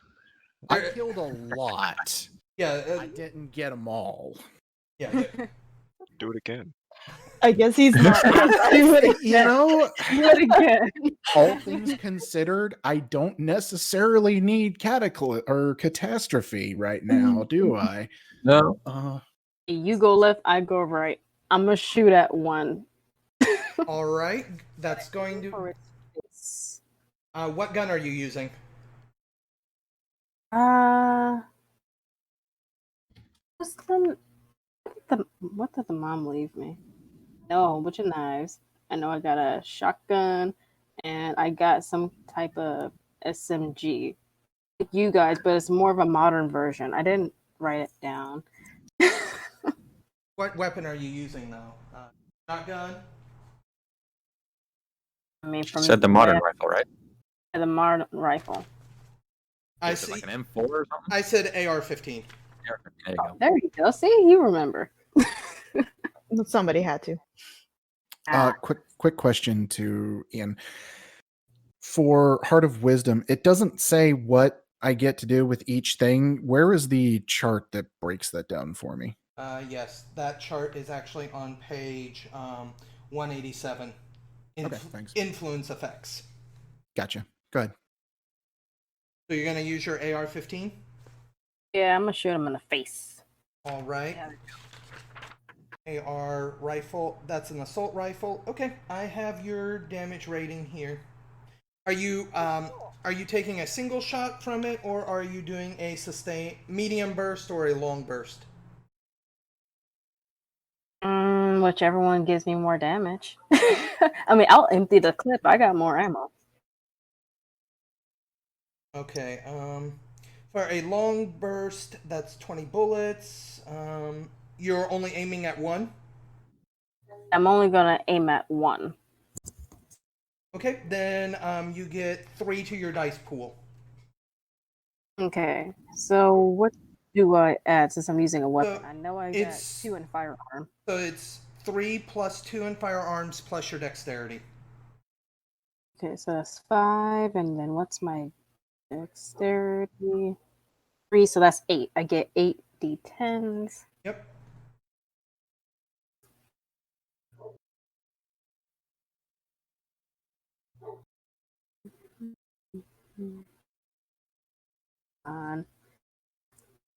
I killed a lot. Yeah, I didn't get them all. Yeah. Do it again. I guess he's not. Do it again. All things considered, I don't necessarily need catastrophe right now, do I? No. You go left, I go right. I'm gonna shoot at one. All right, that's going to. What gun are you using? What did the mom leave me? No, bunch of knives. I know I got a shotgun, and I got some type of SMG. Like you guys, but it's more of a modern version. I didn't write it down. What weapon are you using though? Shotgun. I mean, from Said the modern rifle, right? The modern rifle. I Is it see. like an M4 or something? I said AR-15. There you go. There you go. See, you remember. Somebody had to. Quick question to Ian. For Heart of Wisdom, it doesn't say what I get to do with each thing. Where is the chart that breaks that down for me? Yes, that chart is actually on page 187. Okay, thanks. Influence effects. Gotcha. Go ahead. So you're going to use your AR-15? Yeah, I'm gonna shoot him in the face. All right. AR rifle. That's an assault rifle. Okay, I have your damage rating here. Are you taking a single shot from it, or are you doing a medium burst or a long burst? Whichever one gives me more damage. I mean, I'll empty the clip. I got more ammo. Okay. For a long burst, that's 20 bullets. You're only aiming at one? I'm only gonna aim at one. Okay, then you get 3 to your dice pool. Okay, so what do I add since I'm using a weapon? So I know I got 2 in firearm. So it's 3 plus 2 in firearms plus your dexterity. Okay, so that's 5, and then what's my dexterity? 3, so that's 8. I get 8 d10s. Yep.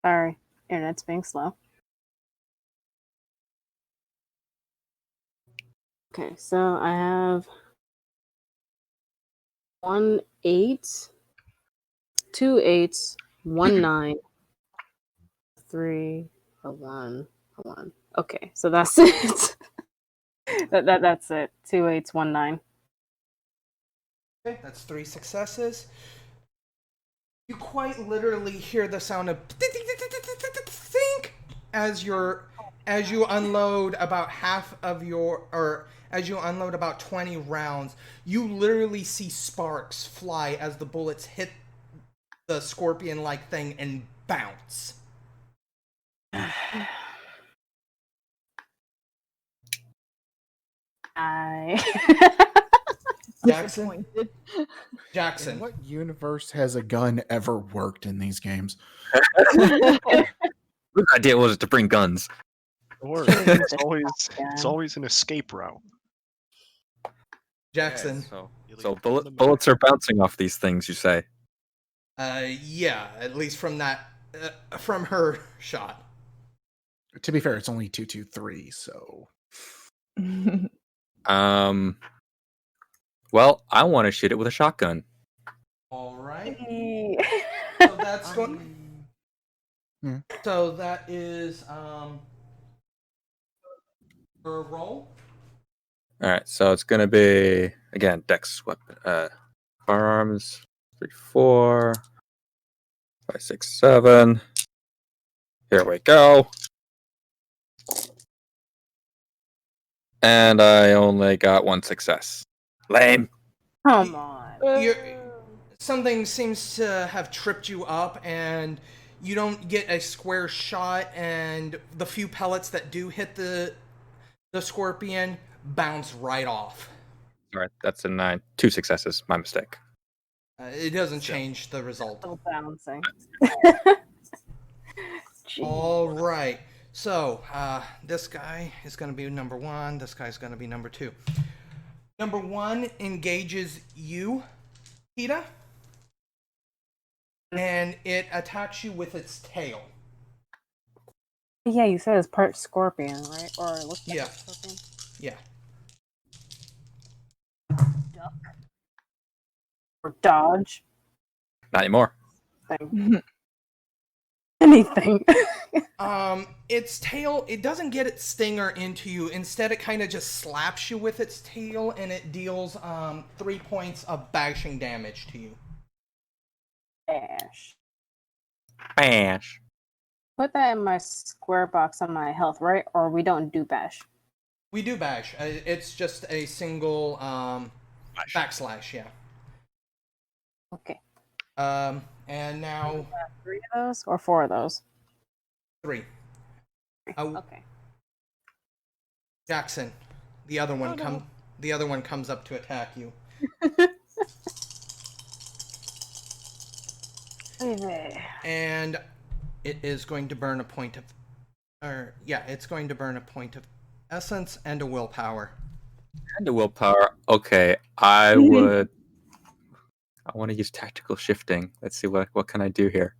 Sorry, internet's being slow. Okay, so I have 1 8, 2 8s, 1 9, 3, a 1, a 1. Okay, so that's it. That's it. 2 8s, 1 9. Okay, that's 3 successes. You quite literally hear the sound of think as you unload about as you unload about 20 rounds. You literally see sparks fly as the bullets hit the scorpion-like thing and bounce. Jackson? Jackson. In what universe has a gun ever worked in these games? Whose idea was it to bring guns? Don't worry, Should've used it's a it's shotgun. always an escape route. Jackson. So, You leave so it on the bullets map. are bouncing off these things, you say? Yeah, at least from that, from her shot. To be fair, it's only 223, so Well, I want to shoot it with a shotgun. All right. Hey. So that's going. Yeah. So that is her roll. All right, so it's gonna be again dex weapon, firearms 3, 4, 5, 6, 7. Here we go. And I only got 1 success. Lame. Come on. Something seems to have tripped you up, and you don't get a square shot, and the few pellets that do hit the scorpion bounce right off. All right, that's a 9. 2 successes. My mistake. It doesn't change the result. Still bouncing. Jeez. All right. So this guy is going to be number 1. This guy's going to be number 2. Number 1 engages you, Hita, and it attacks you with its tail. Yeah, you said it's part scorpion, right? Or it looks like Yeah. a scorpion. Yeah. Duck. Or dodge. Not anymore. Thing. Anything. Its tail, it doesn't get its stinger into you. Instead, it kind of just slaps you with its tail, and it deals 3 points of bashing damage to you. Bash. Bash. Put that in my square box on my health, right? Or we don't do bash. We do bash. It's just a single backslash, yeah. Okay. And now 3 of those or 4 of those? 3. Okay. Jackson, the other one comes up to attack you. And it is going to burn a point of it's going to burn a point of essence and a willpower. And a willpower. Okay, I want to use tactical shifting. Let's see what can I do here.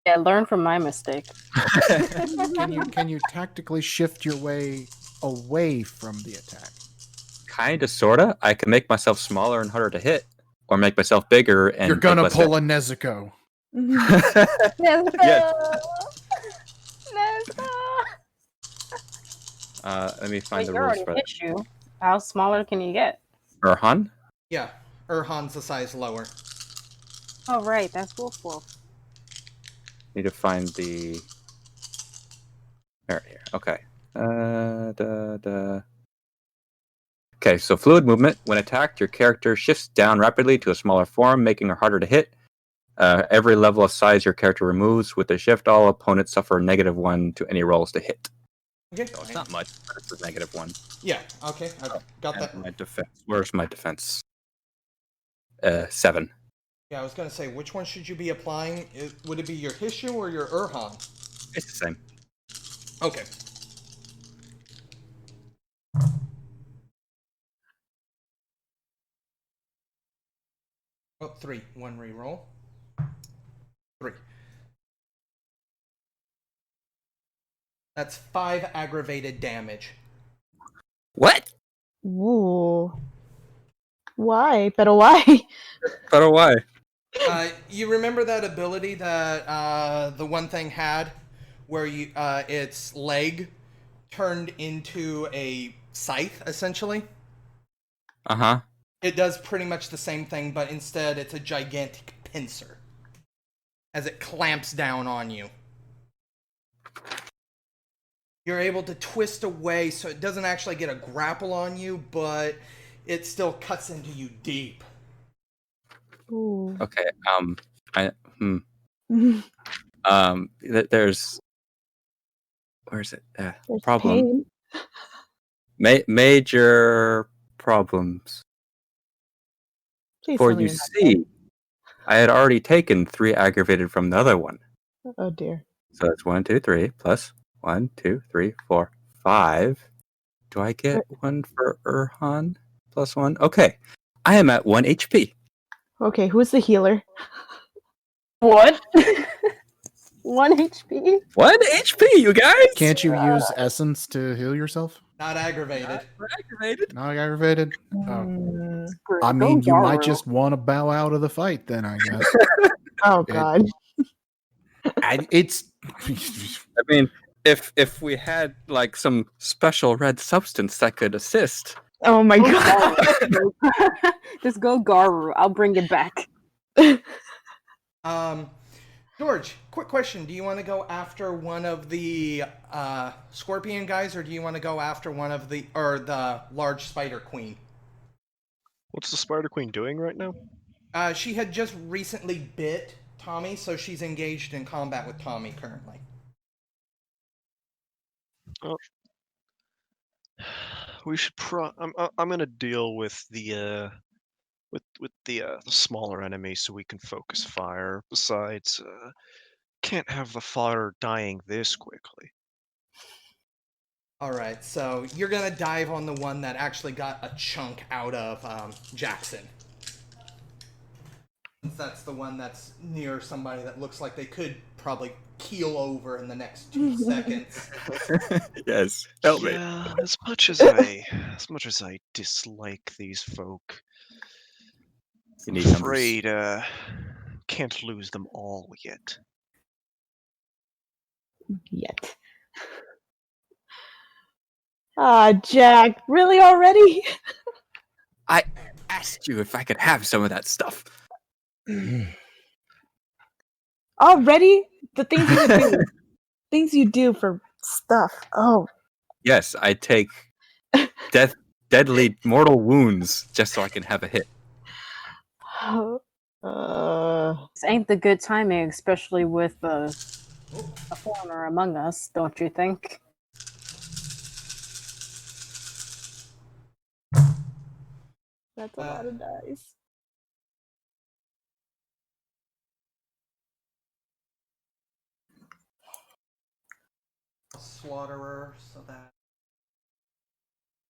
Yeah, learn from my mistake. can you tactically shift your way away from the attack? Kinda, sorta. I can make myself smaller and harder to hit, or make myself bigger and. You're gonna make pull a Nezuko. Yeah. Let me find Wait, the you rules already for that. hit you. How smaller can you get? Erhan? Yeah, Erhan's the size lower. Oh, right. That's Wolf. Need to find the. Right here. Okay. Okay, so fluid movement. When attacked, your character shifts down rapidly to a smaller form, making her harder to hit. Every level of size your character removes with the shift, all opponents suffer -1 to any rolls to hit. Okay. So it's not much, but it's a -1. Yeah, okay. I got that. And my defense. Where's my defense? 7. Yeah, I was going to say, which one should you be applying? Would it be your Hishu or your Erhan? It's the same. Okay. Oh, 3. 1 reroll. 3. That's 5 aggravated damage. What? Ooh. Why? Pero why? But why? You remember that ability that the one thing had, where its leg turned into a scythe, essentially? Uh-huh. It does pretty much the same thing, but instead it's a gigantic pincer as it clamps down on you. You're able to twist away so it doesn't actually get a grapple on you, but it still cuts into you deep. Ooh. Okay. There's where's it? There's Problem. pain. Major problems. Please For tell me you you're not see, I had already taken 3 aggravated from the other one. dead. Oh dear. So that's 1, 2, 3 plus 1, 2, 3, 4, 5. Do I get one for Erhan? +1? Okay. I am at 1 HP. Okay, who's the healer? What? 1 HP? 1 HP, you guys! Can't you use essence to heal yourself? Not aggravated. Activated. Not aggravated? Oh. Mm, I Go mean, you might Garu. just want to bow out of the fight then, I guess. oh god. It's I mean, if we had like some special red substance that could assist. Oh my Go god. Garu. Just go Garu. I'll bring it back. George, quick question. Do you want to go after one of the scorpion guys, or do you want to go after the large spider queen? What's the Spider Queen doing right now? She had just recently bit Tommy, so she's engaged in combat with Tommy currently. We should I'm gonna deal with the the smaller enemies so we can focus fire. Besides, can't have the fire dying this quickly. All right, so you're gonna dive on the one that actually got a chunk out of Jackson. Since that's the one that's near somebody that looks like they could probably keel over in the next 2 seconds. Yes, help me. Yeah, as much as I dislike these folk, You I'm need numbers. afraid can't lose them all yet. Yet. Ah, Jack, really already? I asked you if I could have some of that stuff. Already? The things you do. Things you do for stuff. Oh. Yes, I take deadly mortal wounds just so I can have a hit. This ain't the good timing, especially with a foreigner among us, don't you think? That's a lot of dice. Slaughterer, so that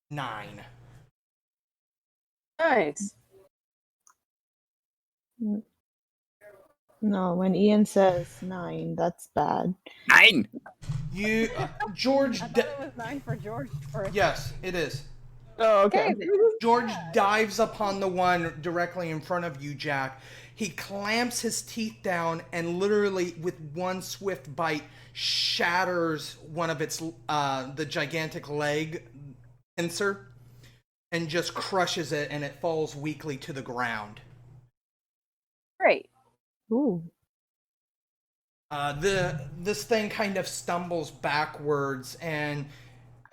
9. Nice. No, when Ian says 9, that's bad. 9! You, George. I thought it was 9 for George first. Yes, it is. Oh, okay. George dives upon the one directly in front of you, Jack. He clamps his teeth down and literally, with one swift bite, shatters one of its the gigantic leg pincer and just crushes it, and it falls weakly to the ground. Great. Ooh. This thing kind of stumbles backwards, and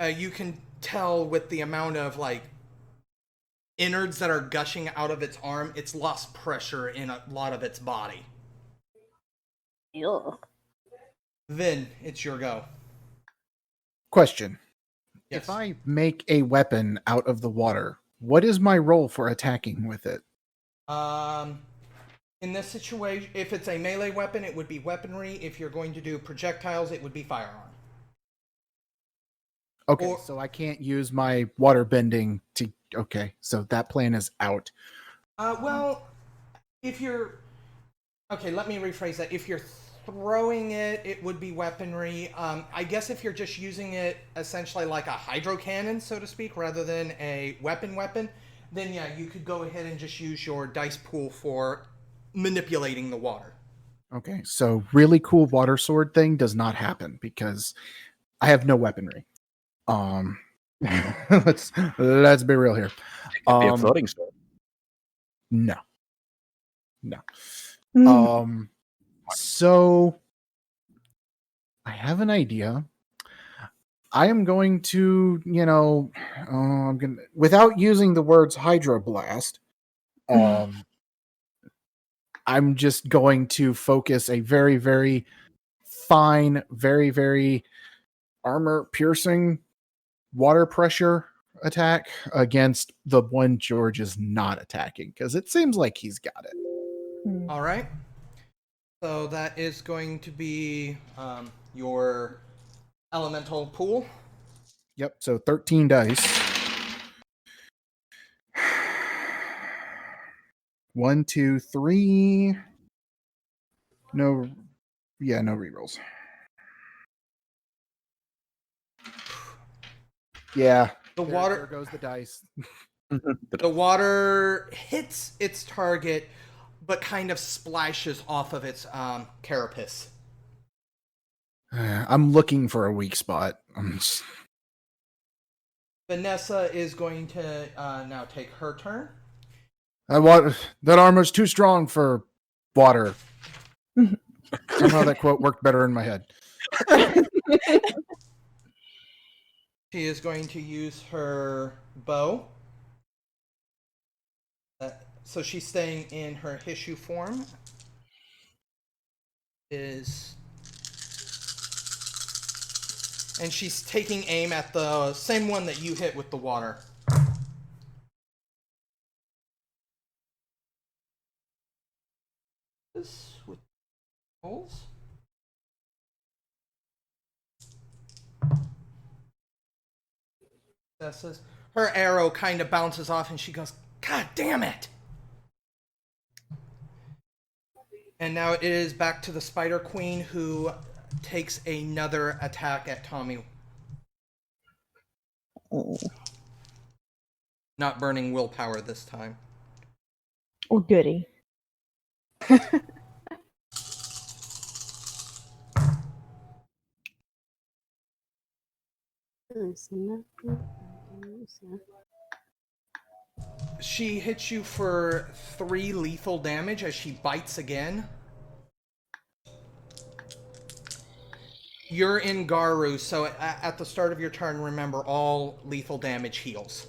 you can tell with the amount of like innards that are gushing out of its arm, it's lost pressure in a lot of its body. Ew. Then it's your go. question. Yes. If I make a weapon out of the water, what is my role for attacking with it? In this situation, if it's a melee weapon, it would be weaponry. If you're going to do projectiles, it would be firearm. Okay, Or- so I can't use my water bending to. Okay, so that plan is out. Well, if you're... Okay, let me rephrase that. If you're throwing it, it would be weaponry. I guess if you're just using it essentially like a hydro cannon, so to speak, rather than a weapon, then yeah, you could go ahead and just use your dice pool for manipulating the water. Okay, so really cool water sword thing does not happen because I have no weaponry. Let's be real here. It could be a floating sword. No. Mm. So I have an idea. I am going to, I'm gonna, without using the words hydroblast, I'm just going to focus a very, very fine, very, very armor piercing water pressure attack against the one George is not attacking, because it seems like he's got it. All right. So that is going to be your elemental pool. Yep. So 13 dice. 1, 2, 3. No. Yeah, no rerolls. Yeah. The There water goes the dice. the water hits its target, but kind of splashes off of its carapace. I'm looking for a weak spot. Vanessa is going to now take her turn. That armor's too strong for water. Somehow that quote worked better in my head. She is going to use her bow. So she's staying in her Hishu form. And she's taking aim at the same one that you hit with the water. This with holes. Her arrow kind of bounces off and she goes, "God damn it!" And now it is back to the Spider Queen, who takes another attack at Tommy. Not burning willpower this time. Oh, goody. She hits you for 3 lethal damage as she bites again. You're in Garu, so at the start of your turn, remember all lethal damage heals.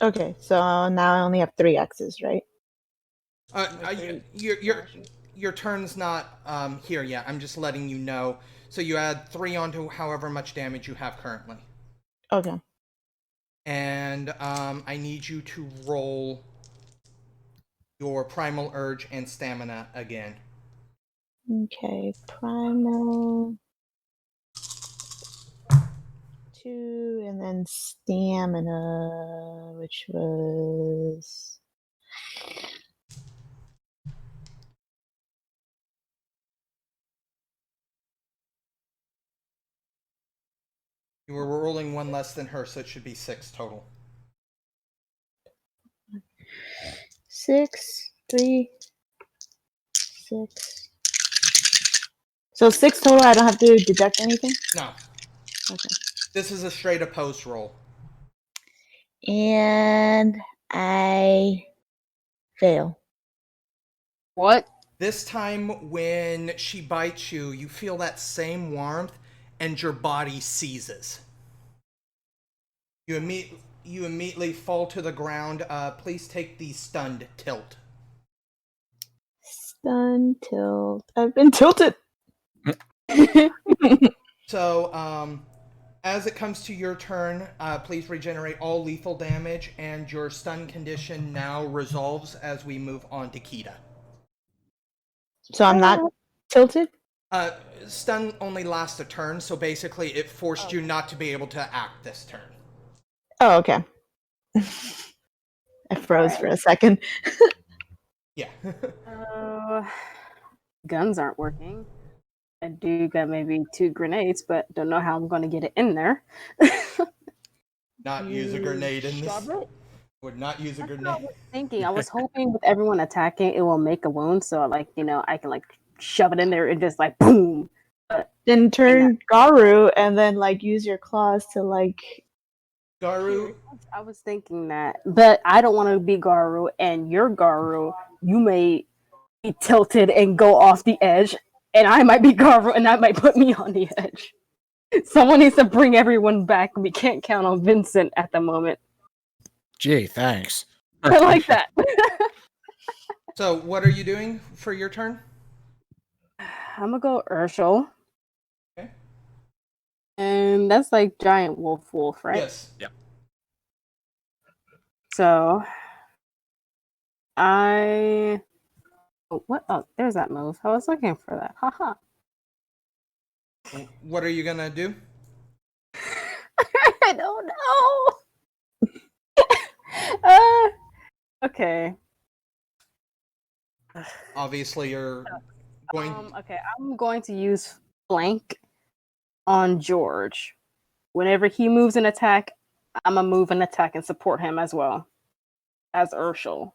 Okay, so now I only have 3 X's, right? Your turn's not here yet. I'm just letting you know. So you add 3 onto however much damage you have currently. Okay. And I need you to roll your Primal Urge and Stamina again. Okay, Primal 2, and then Stamina, which was... You were rolling 1 less than her, so it should be 6 total. 6, 3, 6. So 6 total, I don't have to deduct anything? No. Okay. This is a straight opposed roll. And I fail. What? This time, when she bites you, you feel that same warmth, and your body seizes. You immediately fall to the ground. Please take the stunned tilt. Stun, tilt. I've been tilted. So, as it comes to your turn, please regenerate all lethal damage, and your stun condition now resolves as we move on to Kita. So I'm not tilted? Stun only lasts a turn, so basically it forced you not to be able to act this turn. Oh, okay. I froze for a second. Yeah. Guns aren't working. I do got maybe 2 grenades, but don't know how I'm going to get it in there. Not use a grenade in this. Shove it? Would not use a That's what I grenade. was thinking. I was hoping with everyone attacking, it will make a wound, so I can shove it in there and just boom. Then turn Garu and then use your claws to Garu, I was thinking that, but I don't want to be Garu, and you're Garu. You may be tilted and go off the edge, and I might be Garu, and that might put me on the edge. Someone needs to bring everyone back. We can't count on Vincent at the moment. Gee, thanks. I like that. so what are you doing for your turn? I'm gonna go Urshel. Okay. And that's giant wolf, right? Yes. Yeah. So what? Oh, there's that move. I was looking for that. Haha. What are you gonna do? Okay. Obviously, you're going. Okay, I'm going to use flank on George. Whenever he moves an attack, I'm gonna move an attack and support him as well as Urshel.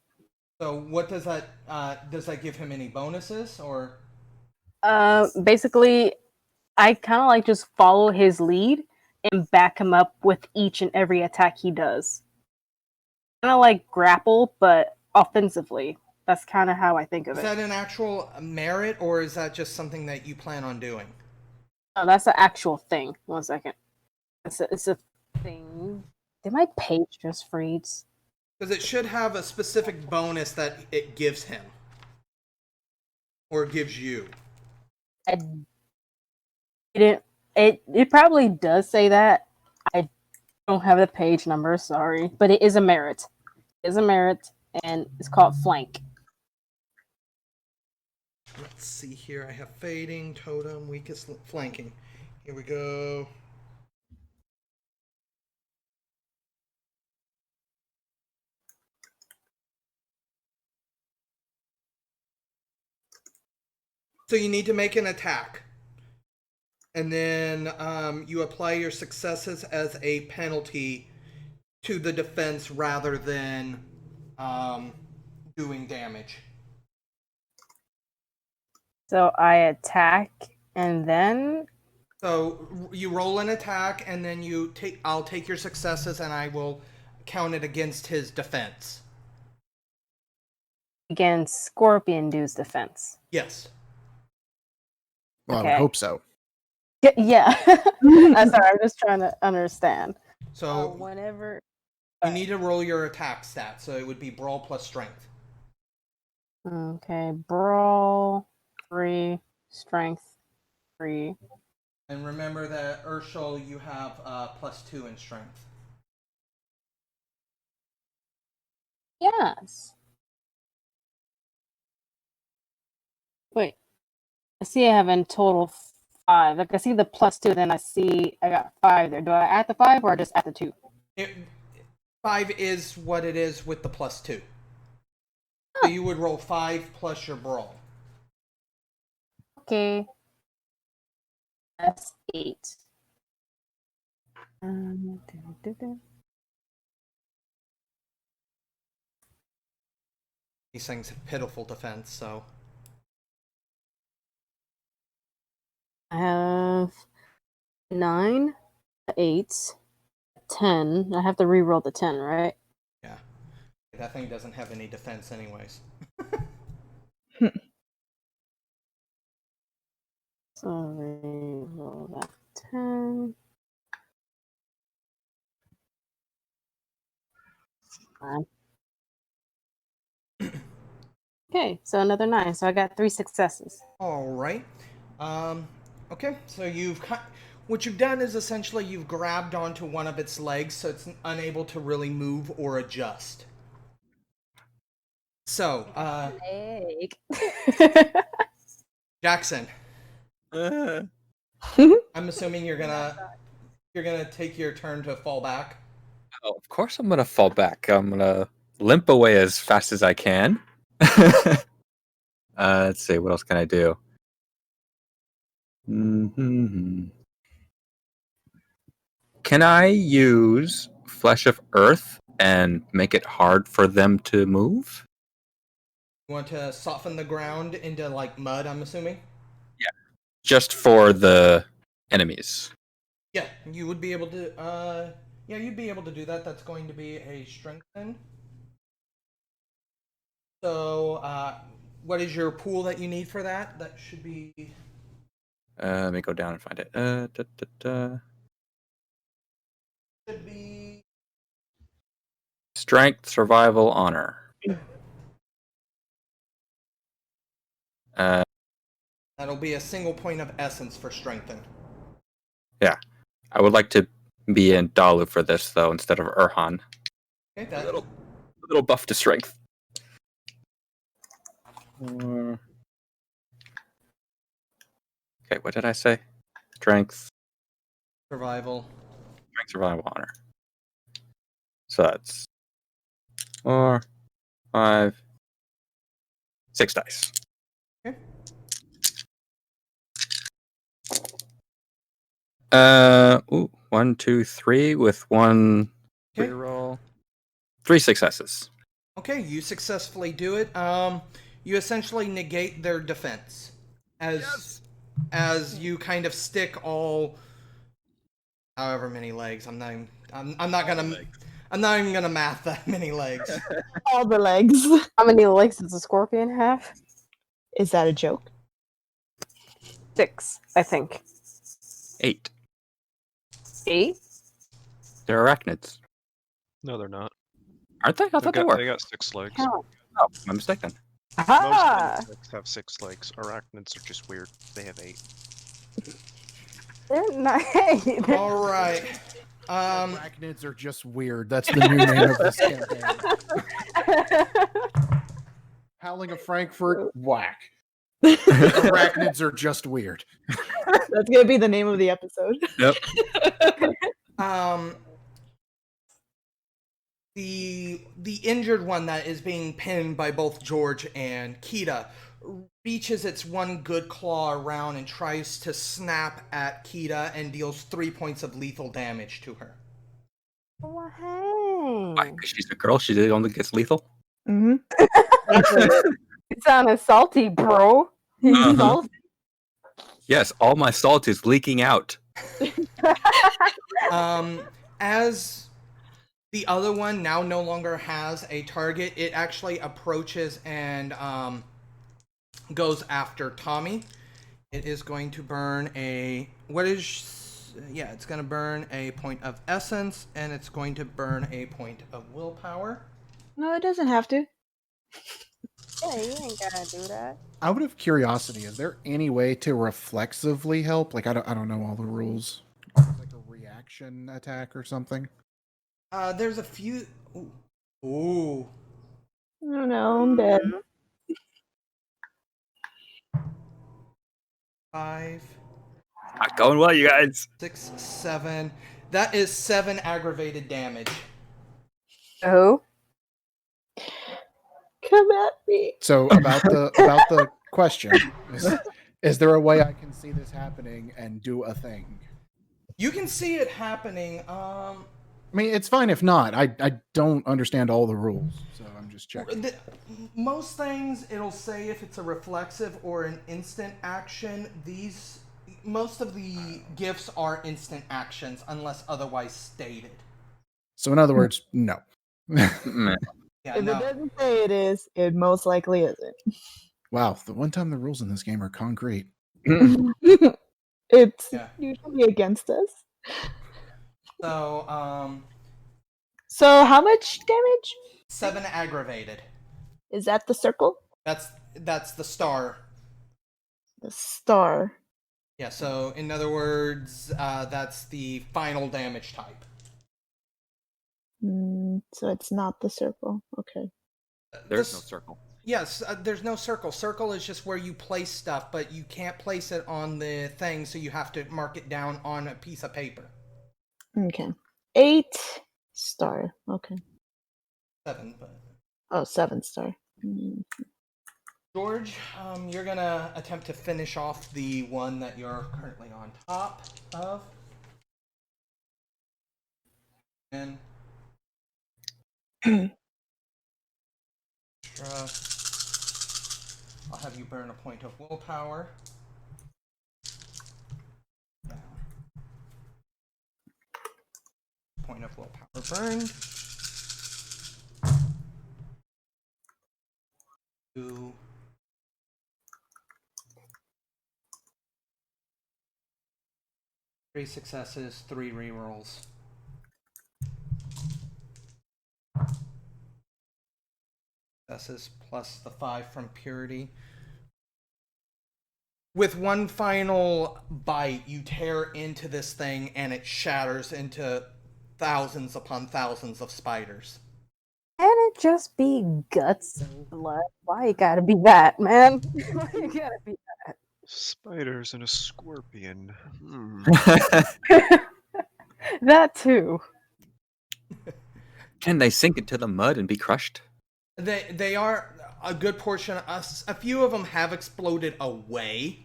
So, what does that? Does that give him any bonuses or? Basically, I kind of like just follow his lead and back him up with each and every attack he does. Kind of like grapple, but offensively. That's kind of how I think of Is it. that an actual merit, or is that just something that you plan on doing? Oh, that's the actual thing. 1 second. It's a thing. Did my page just freeze? Because it should have a specific bonus that it gives him, or gives you. I didn't. It probably does say that. I don't have the page number. Sorry, but it is a merit. It is a merit, and it's called flank. Let's see here. I have fading, totem, weakest flanking. Here we go. So you need to make an attack. And then you apply your successes as a penalty to the defense rather than doing damage. So I attack, and then So you roll an attack, and then I'll take your successes, and I will count it against his defense. against Scorpion Dude's defense. Yes. Well, I Okay. would hope so. Yeah. I'm sorry. I'm just trying to understand. So Whenever you need to roll your attack stat. So it would be brawl plus strength. Okay, brawl 3, strength 3. And remember that Urshel, you have +2 in strength. Yes. Wait. I see I have in total 5. Like I see the +2, then I see I got 5 there. Do I add the 5 or just add the 2? 5 is what it is with the +2. So you would roll 5 plus your brawl. Okay. That's 8. These things have pitiful defense, so. I have 9, 8, 10. I have to re-roll the 10, right? Yeah. That thing doesn't have any defense anyways. So re-roll that 10. Fine. Okay, so another 9. So I got 3 successes. All right. Okay, so what you've done is essentially you've grabbed onto one of its legs so it's unable to really move or adjust. So, Leg. Jackson, I'm assuming you're gonna take your turn to fall back. Oh, of course I'm gonna fall back. I'm gonna limp away as fast as I can. Let's see, what else can I do? Mm-hmm. Can I use Flesh of Earth and make it hard for them to move? You want to soften the ground into like mud, I'm assuming? Just for the enemies. Yeah, you would be able to yeah, you'd be able to do that. That's going to be a strengthen. So, what is your pool that you need for that? That should be Let me go down and find it. should be Strength, survival, honor. that'll be a single point of essence for strengthen. Yeah. I would like to be in Dalu for this, though, instead of Urhan. Okay, A little buff to strength. Okay, what did I say? Strength, survival. survival, honor. So that's 4, 5, 6 dice. Okay. 1, 2, 3 with 1 Okay. reroll. 3 successes. Okay, you successfully do it. You essentially negate their defense as you kind of stick all however many legs. I'm not even gonna math that many legs. All the legs. How many legs does a scorpion have? Is that a joke? 6, I think. 8. 8? They're arachnids. No, they're not. Aren't they? I thought they were. They got 6 legs. Count. Oh, my mistake then. Ah! Most insects have 6 legs. Arachnids are just weird. They have 8. They're not. Hey, All right. Arachnids are just weird. That's the new name of this campaign. Howling of Frankfort, whack. Arachnids are just weird. That's gonna be the name of the episode. Yep. The injured one that is being pinned by both George and Kita reaches its one good claw around and tries to snap at Kita and deals 3 points of lethal damage to her. Well, hey. Why? Because she's a girl. She only gets lethal. Mm-hmm. You sounded salty, bro. You Uh-huh. salty? Yes, all my salt is leaking out. As the other one now no longer has a target, it actually approaches and goes after Tommy. It is going to burn it's going to burn a point of essence, and it's going to burn a point of willpower. No, it doesn't have to. Yeah, you ain't gotta do that. Out of curiosity, is there any way to reflexively help? Like I don't know all the rules. Like a reaction attack or something. There's a few. Ooh. Oh no, I'm dead. 5, Not going well, you guys. 6, 7. That is 7 aggravated damage. Oh? Come at me. So about the question, is there a way I can see this happening and do a thing? You can see it happening. I mean, it's fine if not. I don't understand all the rules, so I'm just checking. Most things it'll say if it's a reflexive or an instant action. Most of the gifts are instant actions unless otherwise stated. So in other words, no. Meh. Yeah, If no. it doesn't say it is, it most likely isn't. Wow, the one time the rules in this game are concrete. It's Yeah. usually against us. So, So how much damage? 7 aggravated. Is that the circle? That's the star. The star. Yeah, so in other words, that's the final damage type. So it's not the circle. Okay. There's no circle. Yes, there's no circle. Circle is just where you place stuff, but you can't place it on the thing, so you have to mark it down on a piece of paper. Okay. 8 star. Okay. 7, but... Oh, 7 star. George, you're gonna attempt to finish off the one that you're currently on top of. And... I'll have you burn a point of willpower. Down. Point of willpower burned. 2. 3 successes, 3 rerolls. Successes plus the 5 from purity. With one final bite, you tear into this thing and it shatters into thousands upon thousands of spiders. Can it just be guts and blood? Why you gotta be that, man? Why you gotta be Spiders and a scorpion. that too? Can they sink into the mud and be crushed? They are a good portion. A few of them have exploded away,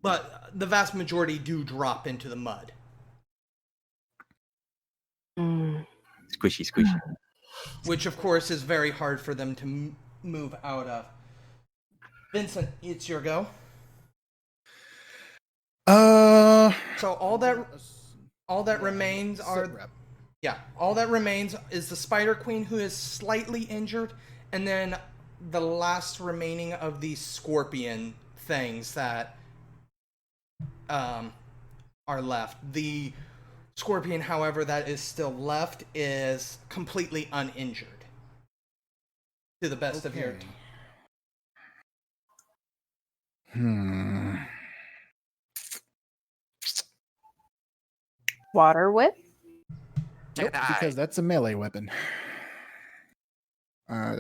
but the vast majority do drop into the mud. Mm. Squishy, squishy. Which, of course, is very hard for them to move out of. Vincent, it's your go. So all that remains are all that remains is the Spider Queen, who is slightly injured, and then the last remaining of these scorpion things that are left. The scorpion, however, that is still left is completely uninjured. To the best of your Water whip? Nope, because that's a melee weapon. I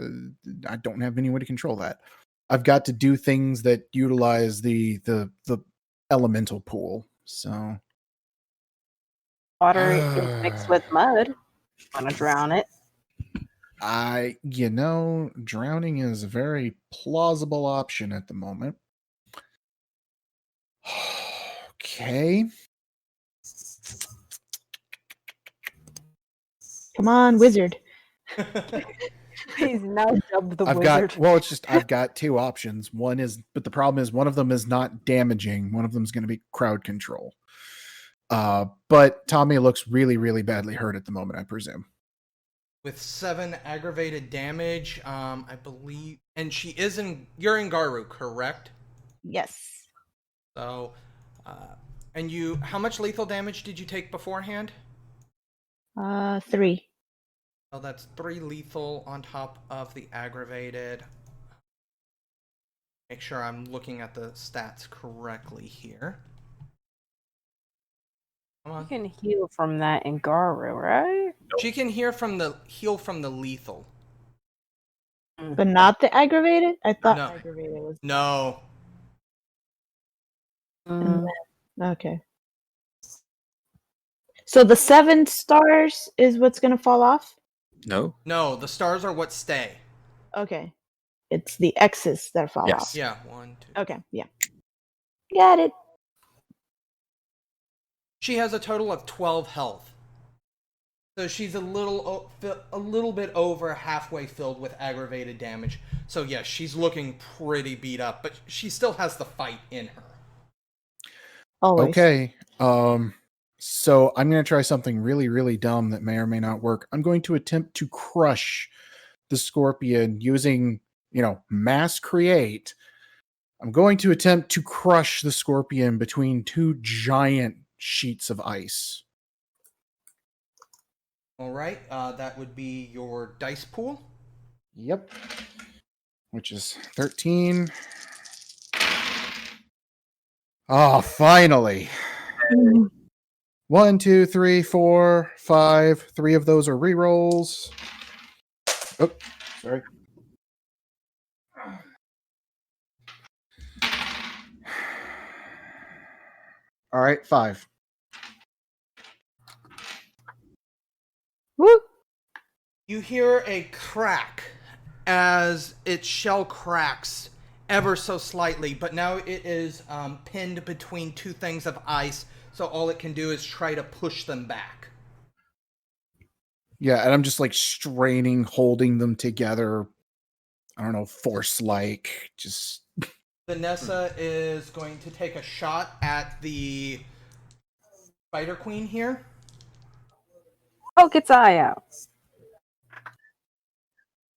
don't have any way to control that. I've got to do things that utilize the elemental pool. So Water is mixed with mud. Want to drown it? drowning is a very plausible option at the moment. Okay. Come on, wizard. He's now dubbed the wizard. I've got two options. But the problem is one of them is not damaging. One of them is going to be crowd control. But Tommy looks really, really badly hurt at the moment, I presume. With 7 aggravated damage, I believe, and you're in Garu, correct? Yes. So, how much lethal damage did you take beforehand? 3. Oh, that's 3 lethal on top of the aggravated. Make sure I'm looking at the stats correctly here. Come on. You can heal from that in Garu, right? She can heal from the lethal. But not the aggravated? I thought No. aggravated was. No. Okay. So the 7 stars is what's going to fall off? No. No, the stars are what stay. Okay. It's the X's that fall Yes. off. Yeah, 1, 2. Okay, yeah. Got it. She has a total of 12 health. So she's a little bit over halfway filled with aggravated damage. So yes, she's looking pretty beat up, but she still has the fight in her. Always. Okay. So I'm going to try something really, really dumb that may or may not work. I'm going to attempt to crush the scorpion using, mass create. I'm going to attempt to crush the scorpion between 2 giant sheets of ice. All right, that would be your dice pool. Yep. Which is 13. Oh, finally. 1, 2, 3, 4, 5. 3 of those are rerolls. Oh, sorry. All right, 5. Woo! You hear a crack as its shell cracks ever so slightly, but now it is pinned between 2 things of ice, so all it can do is try to push them back. Yeah, and I'm just straining, holding them together. I don't know, force-like, just... Vanessa is going to take a shot at the Spider Queen here. Poke its eye out.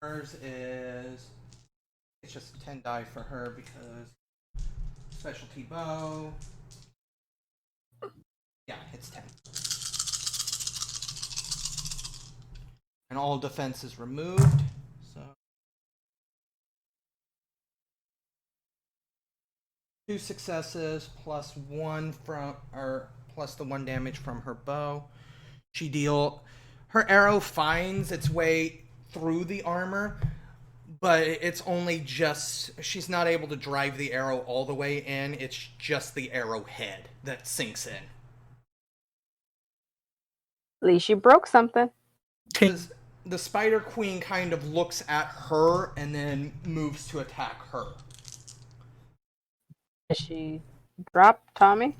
Hers is... It's just 10 die for her because... Specialty bow... Yeah, it's 10. And all defense is removed, so... 2 successes plus 1 plus the 1 damage from her bow. Her arrow finds its way through the armor, but it's only she's not able to drive the arrow all the way in. It's just the arrowhead that sinks in. At least you broke something. the Spider Queen kind of looks at her and then moves to attack her. Did she drop Tommy?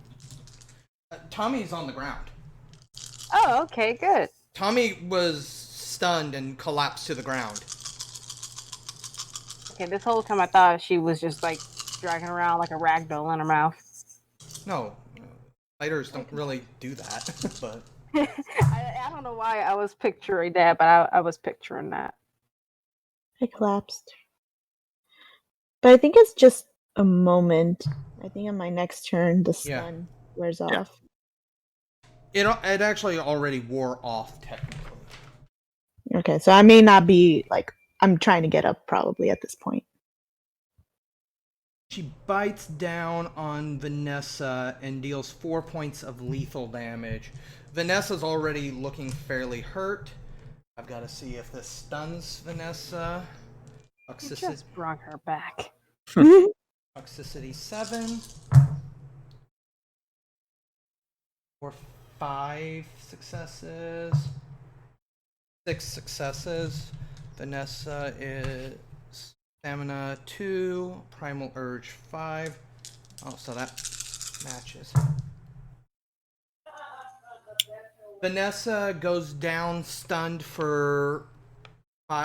Tommy's on the ground. Oh, okay, good. Tommy was stunned and collapsed to the ground. Okay, this whole time I thought she was just like dragging around like a rag doll in her mouth. No, spiders don't really do that, but I don't know why I was picturing that, but I was picturing that. I collapsed. But I think it's just a moment. I think on my next turn, the stun wears off. it actually already wore off technically. Okay, so I may not be like, I'm trying to get up probably at this point. She bites down on Vanessa and deals 4 points of lethal damage. Vanessa's already looking fairly hurt. I've got to see if this stuns Vanessa. You just brought her back. Toxicity 7. Or 5 successes. 6 successes. Vanessa is stamina 2, primal urge 5. Oh, so that matches. Vanessa goes down stunned for 3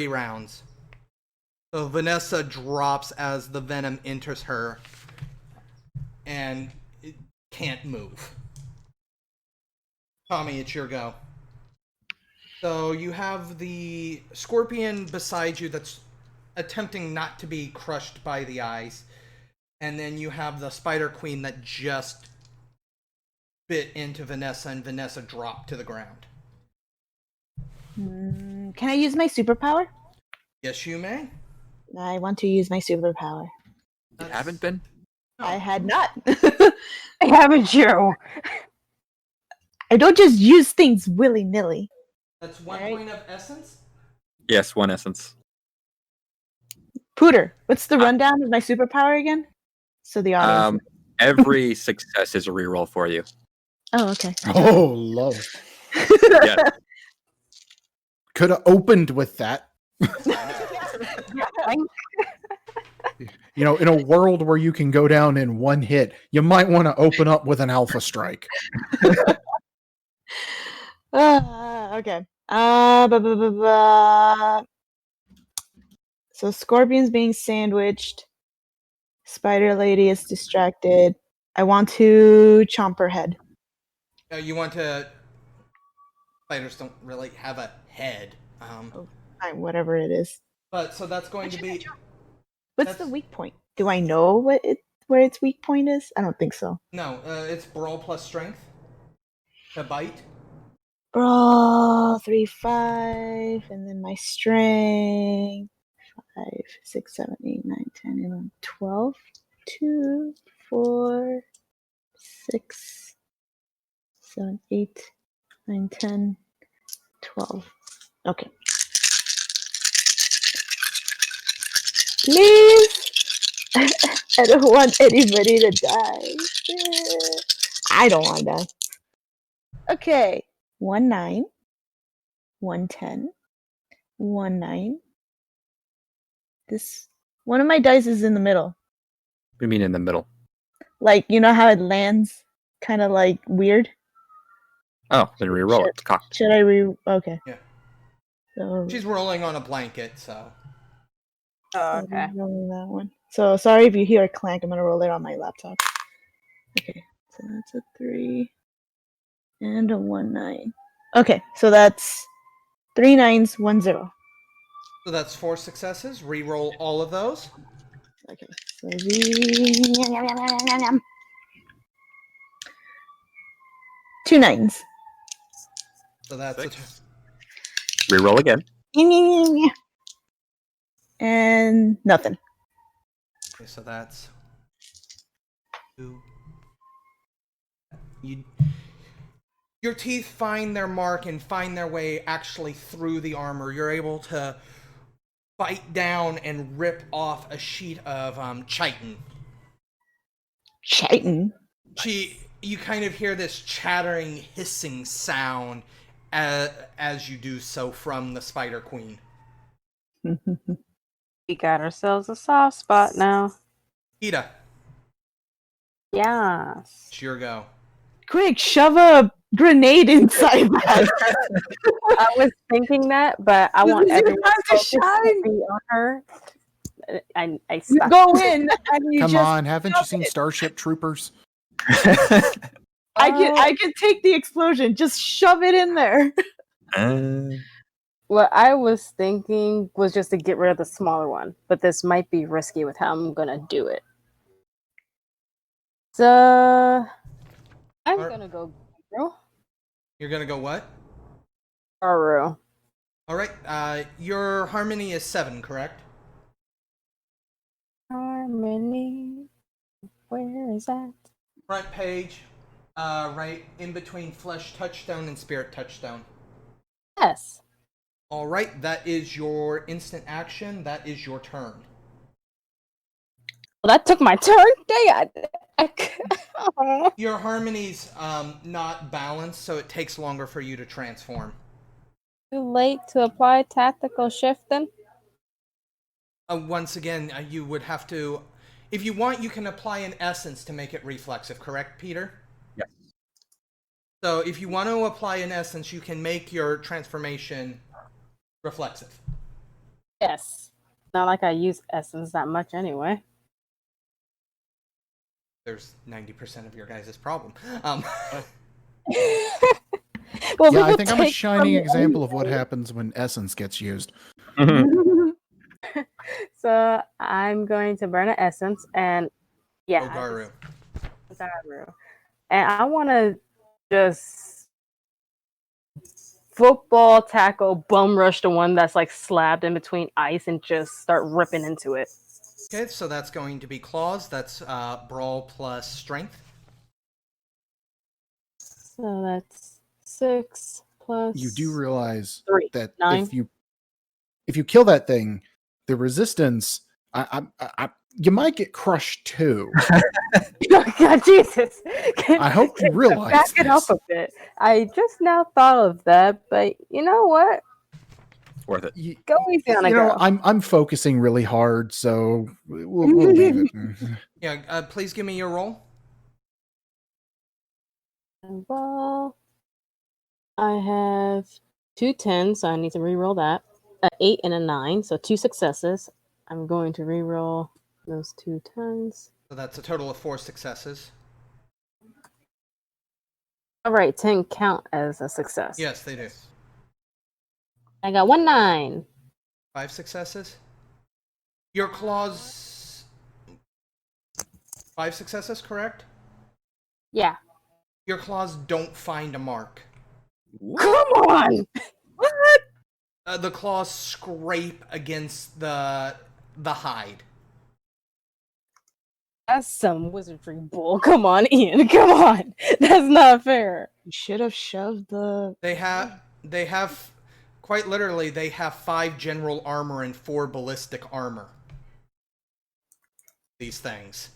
rounds. So Vanessa drops as the venom enters her and it can't move. Tommy, it's your go. So you have the scorpion beside you that's attempting not to be crushed by the ice. And then you have the Spider Queen that just bit into Vanessa and Vanessa dropped to the ground. Can I use my superpower? Yes, you may. I want to use my superpower. You haven't been? I had not. Haven't you? I don't just use things willy-nilly. That's 1 Alright. point of essence? Yes, 1 essence. Pooter, what's the rundown of my superpower again? So the audience. Every success is a reroll for you. Oh, okay. Oh, love. Yes. Could have opened with that. You know, in a world where you can go down in 1 hit, you might want to open up with an alpha strike. Okay. So Scorpion's being sandwiched. Spider Lady is distracted. I want to chomp her head. You want to... Spiders don't really have a head. Fine, whatever it is. But so that's going to be... What's the weak point? Do I know where its weak point is? I don't think so. No, it's brawl plus strength. To bite. Brawl 3, 5, and then my strength 5, 6, 7, 8, 9, 10, 11, 12, 2, 4, 6, 7, 8, 9, 10, 12. Okay. Please! I don't want anybody to die. I don't want to die. Okay. 1, 9, 1, 10, 1, 9. This one of my dice is in the middle. What do you mean in the middle? Like, you know how it lands kind of like weird? Oh, then reroll it. It's cocked. Should I okay. Yeah. So She's rolling on a blanket, so... Oh, okay. I'm rolling that one. So sorry if you hear a clank, I'm gonna roll it on my laptop. Okay, so that's a 3 and a 1, 9. Okay, so that's 3 9s, 1 0. So that's 4 successes. Reroll all of those. Okay, so 2 9s. So that's... Reroll again. And nothing. Okay, so that's... 2. Your teeth find their mark and find their way actually through the armor. You're able to bite down and rip off a sheet of chitin. Chitin? You kind of hear this chattering, hissing sound as you do so from the Spider Queen. We got ourselves a soft spot now. Ida, Yes. it's your go. Quick, shove a grenade inside that. I was thinking that, but I This want is your everyone time to to shine. be on her. I You stopped. go in and you Come just. on, haven't you shove seen it. Starship Troopers? I can take the explosion. Just shove it in there. What I was thinking was just to get rid of the smaller one, but this might be risky with how I'm gonna do it. So I'm Alright. gonna go Garo. You're gonna go what? Garo. All right. Your harmony is 7, correct? Harmony. Where is that? Front page, right in between flesh touchstone and spirit touchstone. Yes. All right, that is your instant action. That is your turn. Well, that took my turn. Dang it. Your harmony's not balanced, so it takes longer for you to transform. Too late to apply tactical shifting. Once again, you would have to, if you want, you can apply an essence to make it reflexive, correct, Peter? Yes. So if you want to apply an essence, you can make your transformation reflexive. Yes. Not like I use essence that much anyway. There's 90% of your guys' problem. Well, Yeah, I people think I'm a take shining from it example of what anyway. happens when essence gets used. So I'm going to burn an essence, and yeah, Ogaru. Ogaru. And I want to just football tackle, bum rush the one that's like slapped in between ice, and just start ripping into it. Okay, so that's going to be claws. That's brawl plus strength. So that's 6 plus. You do realize 3. that 9. if you kill that thing, the resistance, you might get crushed too. God, Jesus! I hope you realize Back it up this. a bit. I just now thought of that, but you know what? Worth it. Go easy on a You know, girl. I'm focusing really hard, so we'll leave it. Yeah, please give me your roll. Well, I have 2 10s, so I need to re-roll that. An 8 and a 9, so 2 successes. I'm going to re-roll those 2 10s. So that's a total of 4 successes. All right, 10 count as a success. Yes, they do. I got 1 9. 5 successes. Your claws. 5 successes, correct? Yeah. Your claws don't find a mark. Come on! What? The claws scrape against the hide. That's some wizardry bull. Come on, Ian. Come on. That's not fair. You should have shoved the. They have, quite literally, they have 5 general armor and 4 ballistic armor. These things.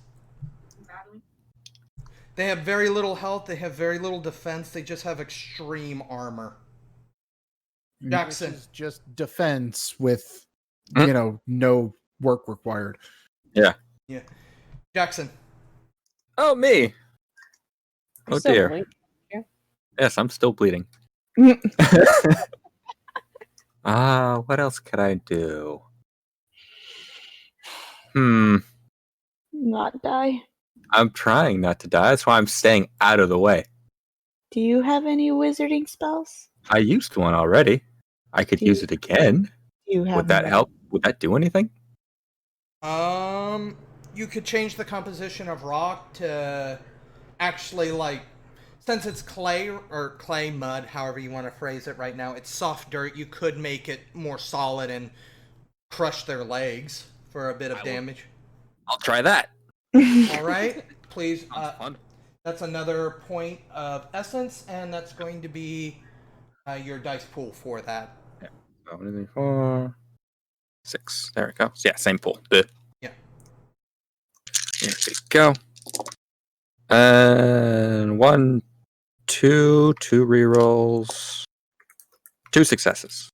They have very little health, they have very little defense, they just have extreme armor. Jackson. Which is just defense with, no work required. Yeah. Jackson. Oh, me. Oh, Still dear. bleeding. Yes, I'm still bleeding. What else could I do? Not die. I'm trying not to die. That's why I'm staying out of the way. Do you have any wizarding spells? I used one already. I could use it again. Do you have Would that more? help? Would that do anything? You could change the composition of rock to actually, like, since it's clay, or clay mud, however you want to phrase it right now, it's soft dirt, you could make it more solid and crush their legs for a bit of damage. I'll try that. Alright, please, Fun. that's another point of essence, and that's going to be your dice pool for that. 4, 6. There it goes. Yeah, same pool. Yeah. There we go. And 1, 2 rerolls. 2 successes.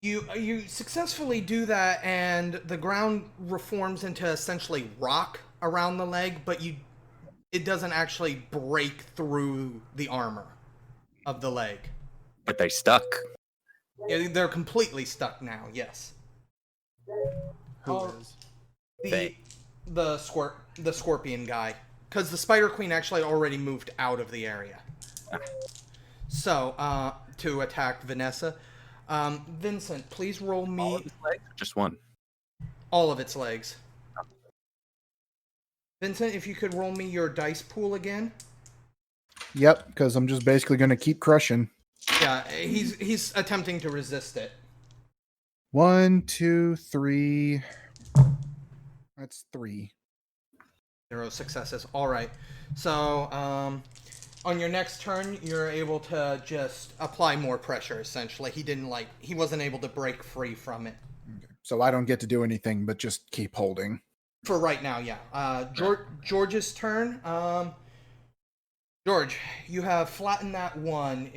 You successfully do that, and the ground reforms into essentially rock around the leg, but it doesn't actually break through the armor of the leg. But they stuck. Yeah, they're completely stuck now. Yes. Who Oh. is? The scorpion guy, because the Spider Queen actually already moved out of the area. So to attack Vanessa, Vincent, please roll me Just one. all of its legs. Vincent, if you could roll me your dice pool again. Yep, because I'm just basically going to keep crushing. Yeah, he's attempting to resist it. 1, 2, 3. That's 3. 0 successes. All right. So on your next turn, you're able to just apply more pressure. Essentially, he wasn't able to break free from it. Okay. So I don't get to do anything but just keep holding. For right now, yeah. George's turn. George, you have flattened that one.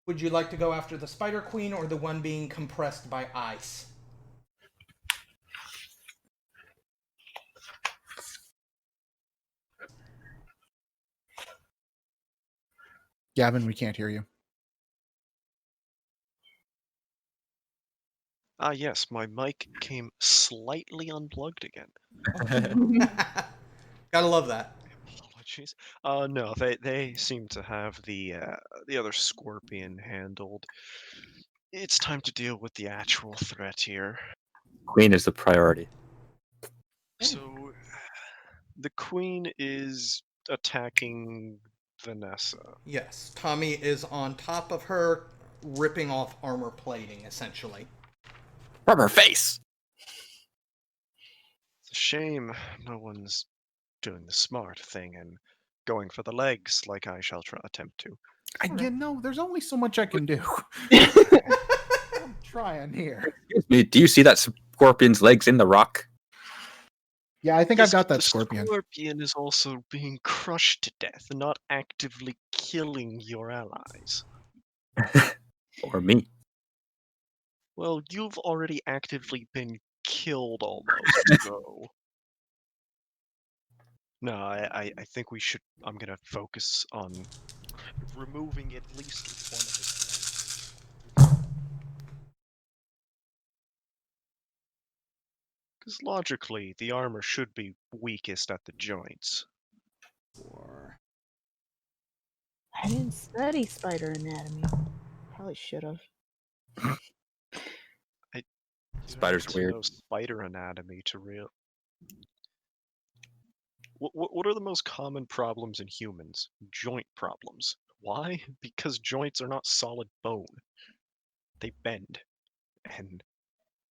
Would you like to go after the Spider Queen or the one being compressed by ice? Gavin, we can't hear you. Ah, yes, my mic came slightly unplugged again. Gotta love that. Apologies. No, they seem to have the other scorpion handled. It's time to deal with the actual threat here. Queen is the priority. So, the queen is attacking Vanessa. Yes, Tommy is on top of her, ripping off armor plating, essentially. From her face! It's a shame no one's doing the smart thing and going for the legs like I shall attempt to. There's only so much I can do. I'm trying here. Excuse me, do you see that scorpion's legs in the rock? Yeah, I think I've got that The scorpion. scorpion is also being crushed to death and not actively killing your allies. Or me? Well, you've already actively been killed almost, so... No, I think we should... I'm gonna focus on removing at least one of his legs. Because logically, the armor should be weakest at the joints. I didn't study spider anatomy. Probably should have. Spider's To weird. know spider anatomy to real. What are the most common problems in humans? Joint problems. Why? Because joints are not solid bone. They bend, and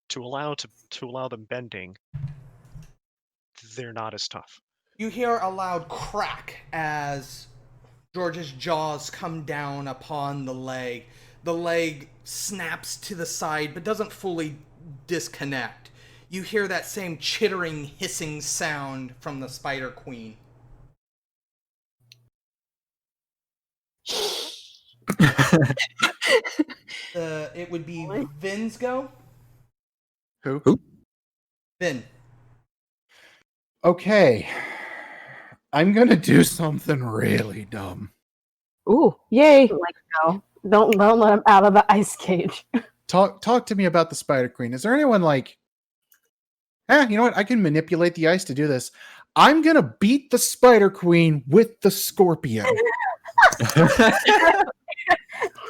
to allow them bending, they're not as tough. You hear a loud crack as George's jaws come down upon the leg. The leg snaps to the side, but doesn't fully disconnect. You hear that same chittering, hissing sound from the Spider Queen. It would be Vin's go. Who? Vin. Okay. I'm going to do something really dumb. Ooh, yay! Like, no. Don't let him out of the ice cage. Talk to me about the Spider Queen. Is there anyone like, you know what? I can manipulate the ice to do this. I'm going to beat the Spider Queen with the Scorpion.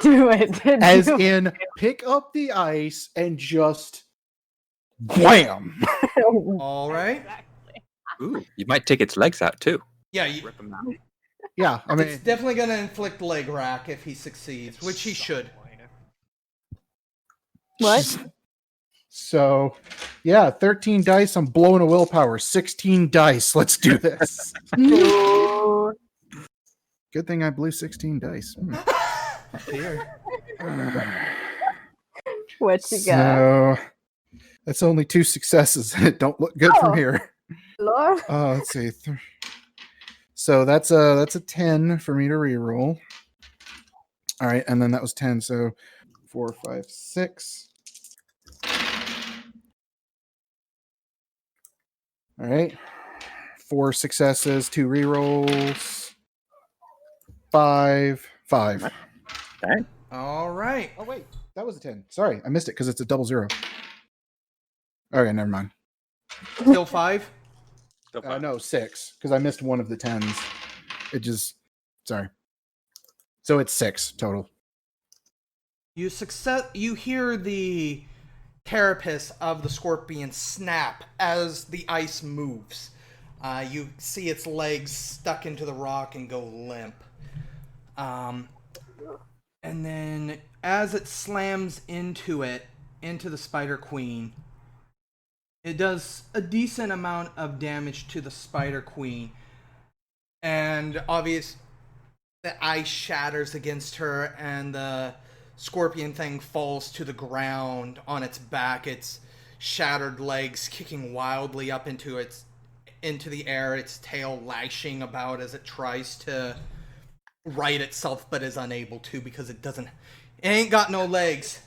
Do it. As in, pick up the ice and just wham! All right. Ooh, you might take its legs out too. Yeah, Rip 'em out. Yeah, I mean, it's definitely going to inflict leg rack if he succeeds, which he should. What? So, yeah, 13 dice. I'm blowing a willpower. 16 dice. Let's do this. Ooh. Good thing I blew 16 dice. Here. What you got? So, that's only 2 successes. It don't look good from here. Lord. Let's see. So that's a 10 for me to reroll. All right, and then that was 10. So 4, 5, 6. All right. 4 successes, 2 rerolls. 5, 5. Okay. All right. Oh wait, that was a 10. Sorry, I missed it because it's a double 0. Okay, never mind. Still 5. Still fine. No, 6 because I missed one of the 10s. It just sorry. So it's 6 total. You hear the carapace of the scorpion snap as the ice moves. You see its legs stuck into the rock and go limp. And then as it slams into the Spider Queen, it does a decent amount of damage to the Spider Queen. And obvious, the ice shatters against her, and the scorpion thing falls to the ground on its back, its shattered legs kicking wildly up into the air, its tail lashing about as it tries to right itself, but is unable to because it ain't got no legs.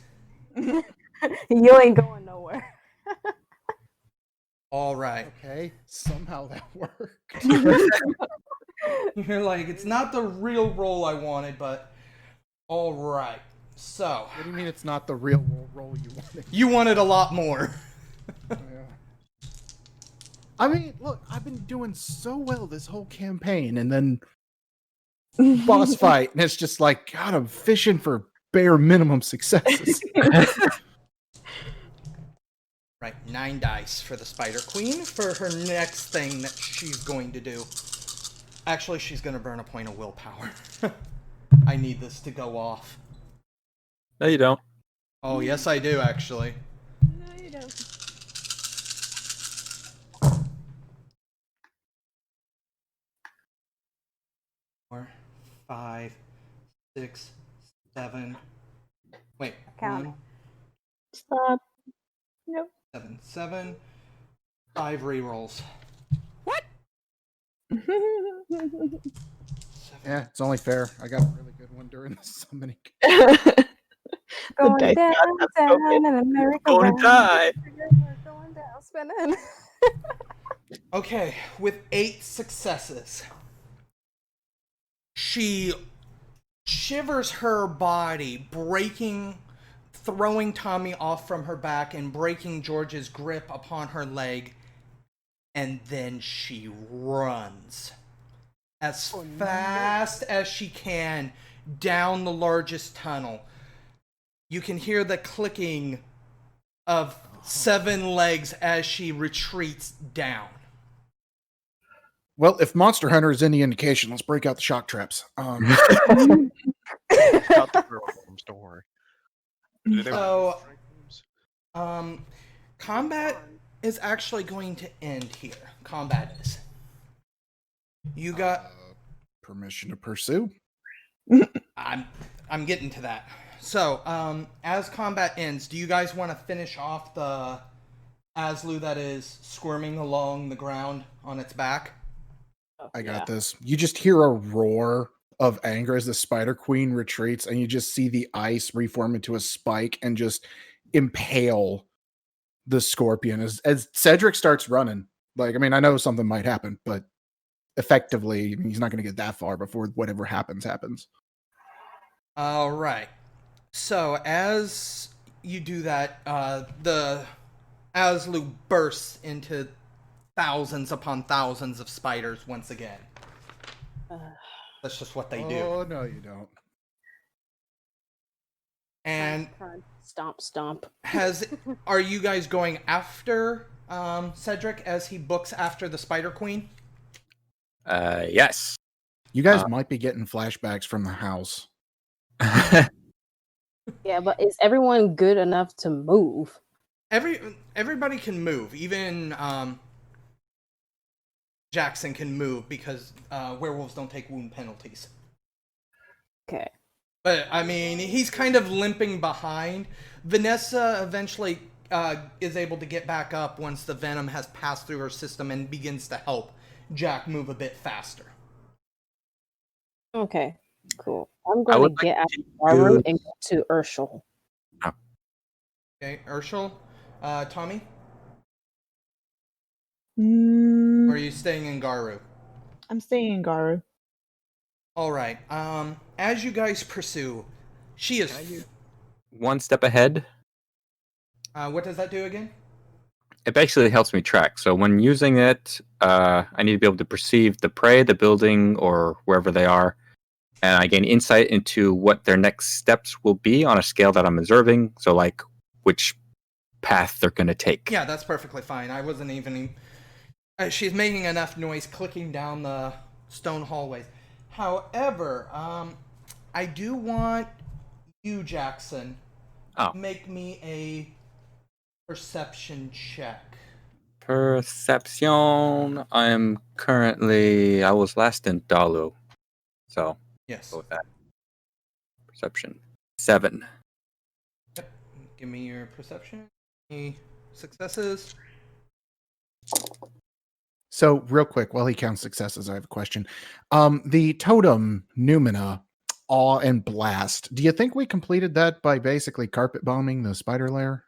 You ain't going nowhere. All right. Okay, somehow that worked. You're like, it's not the real role I wanted, but all right. So, What do you mean it's not the real role you wanted? you wanted a lot more. Yeah. I mean, look, I've been doing so well this whole campaign, and then boss fight, and it's just like, God, I'm fishing for bare minimum successes. Right, 9 dice for the Spider Queen for her next thing that she's going to do. Actually, she's going to burn a point of willpower. I need this to go off. No, you don't. Oh, yes, I do, actually. No, you don't. 4, 5, 6, 7. Wait, Count. 1, Stop. Nope. 7. 5 rerolls. Yeah, it's only fair. I got a really good one during the summoning. Going dice down, gods have down, spoken. and America Going to die. Going down, spinning. Okay, with 8 successes, she shivers her body, throwing Tommy off from her back and breaking George's grip upon her leg, and then she runs as fast as she can down the largest tunnel. You can hear the clicking of 7 legs as she retreats down. Well, if Monster Hunter is any indication, let's break out the shock traps. Not the girl rooms, don't worry. Do they So, want rooms? combat is actually going to end here. Combat is. You got. Permission to pursue. I'm getting to that. So, as combat ends, do you guys want to finish off the Azlu that is squirming along the ground on its back? I got this. You just hear a roar of anger as the Spider Queen retreats, and you just see the ice reform into a spike and just impale the scorpion as Cedric starts running. Like, I mean, I know something might happen, but effectively, I mean, he's not going to get that far before whatever happens. All right. So as you do that, the Azlu bursts into thousands upon thousands of spiders once again. That's just what they do. Oh, no, you don't. And Stomp, stomp. are you guys going after Cedric as he books after the Spider Queen? Yes. You guys might be getting flashbacks from the house. Yeah, but is everyone good enough to move? Everybody can move. Even Jackson can move because werewolves don't take wound penalties. Okay. But, I mean, he's kind of limping behind. Vanessa eventually is able to get back up once the venom has passed through her system and begins to help Jack move a bit faster. Okay. Cool. I'm I going would to like get out to of Garu use- and go to Urshel. Okay, Urshel. Tommy? Mm, Or are you staying in Garu? I'm staying in Garu. Alright, as you guys pursue, she is... Can I use one step ahead? what does that do again? It basically helps me track. So when using it, I need to be able to perceive the prey, the building, or wherever they are, and I gain insight into what their next steps will be on a scale that I'm observing. So like which path they're going to take. Yeah, that's perfectly fine. I wasn't even... she's making enough noise clicking down the stone hallways. However, I do want you, Jackson, Oh. to make me a perception check. Perception. I was last in Dalu. So Yes. go with that. Perception. 7. Yep. Give me your perception. Any successes? So, real quick, while he counts successes, I have a question. The totem Numina, Awe and Blast. Do you think we completed that by basically carpet bombing the spider lair?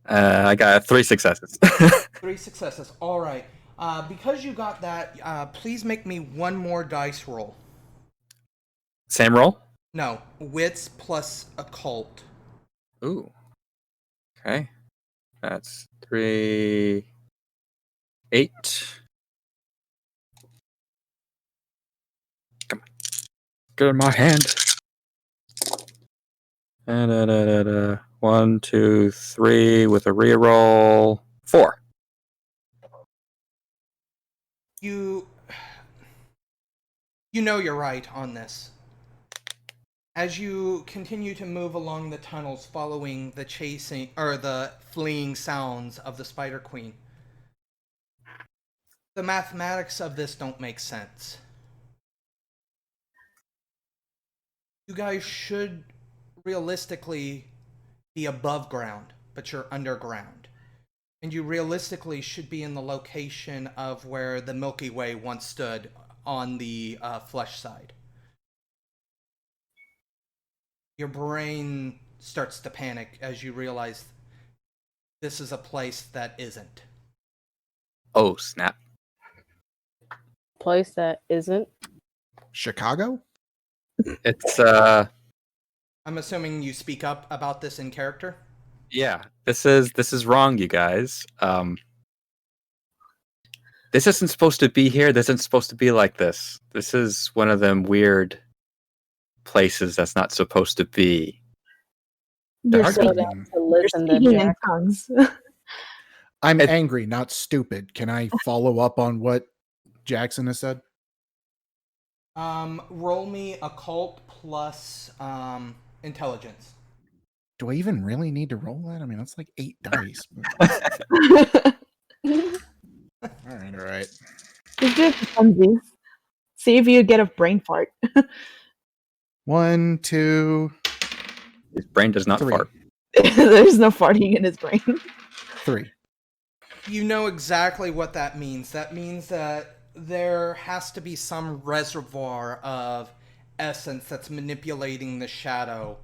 I got 3 successes. 3 successes. All right. Because you got that, please make me one more dice roll. Same roll? No, wits plus occult. Ooh. Okay. That's 3. 8. Come on. Get in my hand. 1, 2, 3 with a reroll. 4. You know you're right on this. As you continue to move along the tunnels following the chasing or the fleeing sounds of the Spider Queen, the mathematics of this don't make sense. You guys should realistically be above ground, but you're underground. And you realistically should be in the location of where the Milky Way once stood on the flesh side. Your brain starts to panic as you realize this is a place that isn't. Oh, snap. Place that isn't. Chicago? It's, I'm assuming you speak up about this in character? yeah, this is wrong, you guys. This isn't supposed to be here. This isn't supposed to be like this. This is one of them weird places that's not supposed to be. You're hard to speaking, To you're listen to speaking in Jack. tongues. I'm It- angry, not stupid. Can I follow up on what Jackson has said? Roll me occult plus intelligence. Do I even really need to roll that? I mean, that's like 8 dice. All right. Just do it for funsies. See if you get a brain fart. 1, 2, His brain does not 3. fart. There's no farting in his brain. 3. You know exactly what that means. That means that there has to be some reservoir of essence that's manipulating the shadow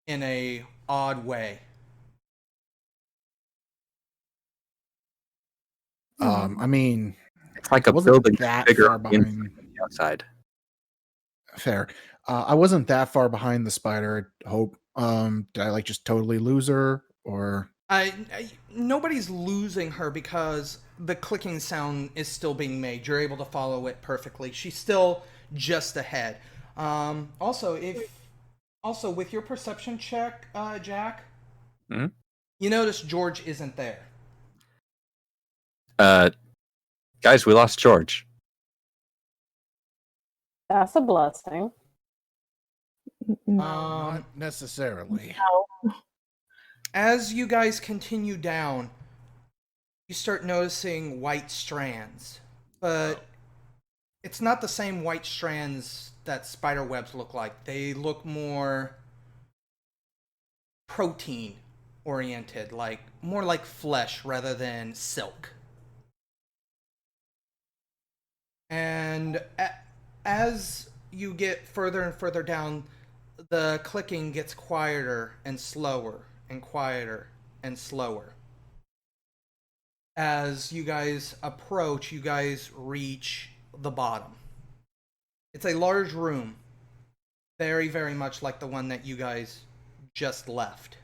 in a odd way. I mean, It's like I a wasn't building that bigger far on the inside behind. than the outside. Fair. I wasn't that far behind the spider. I hope. Did I like just totally lose her, or Nobody's losing her because the clicking sound is still being made. You're able to follow it perfectly. She's still just ahead. Also, with your perception check, Jack, Mhm. you notice George isn't there. Guys, we lost George. That's a blessing. not necessarily? As you guys continue down, you start noticing white strands, but it's not the same white strands that spider webs look like. They look more protein oriented, like more like flesh rather than silk. And as you get further and further down, the clicking gets quieter and slower and quieter and slower. As you guys approach, you guys reach the bottom. It's a large room, very, very much like the one that you guys just left.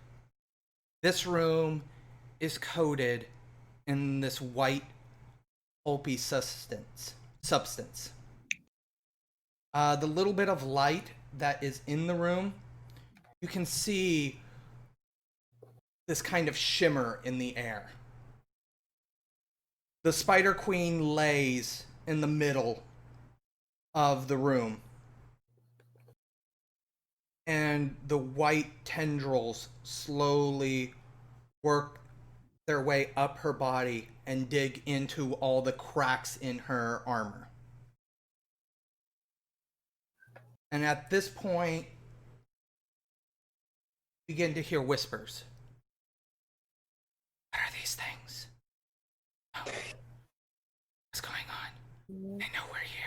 This room is coated in this white, pulpy substance. The little bit of light that is in the room, you can see this kind of shimmer in the air. The Spider Queen lays in the middle of the room, and the white tendrils slowly work their way up her body and dig into all the cracks in her armor. And at this point, begin to hear whispers. What are these things? Oh, what's going on? They know we're here.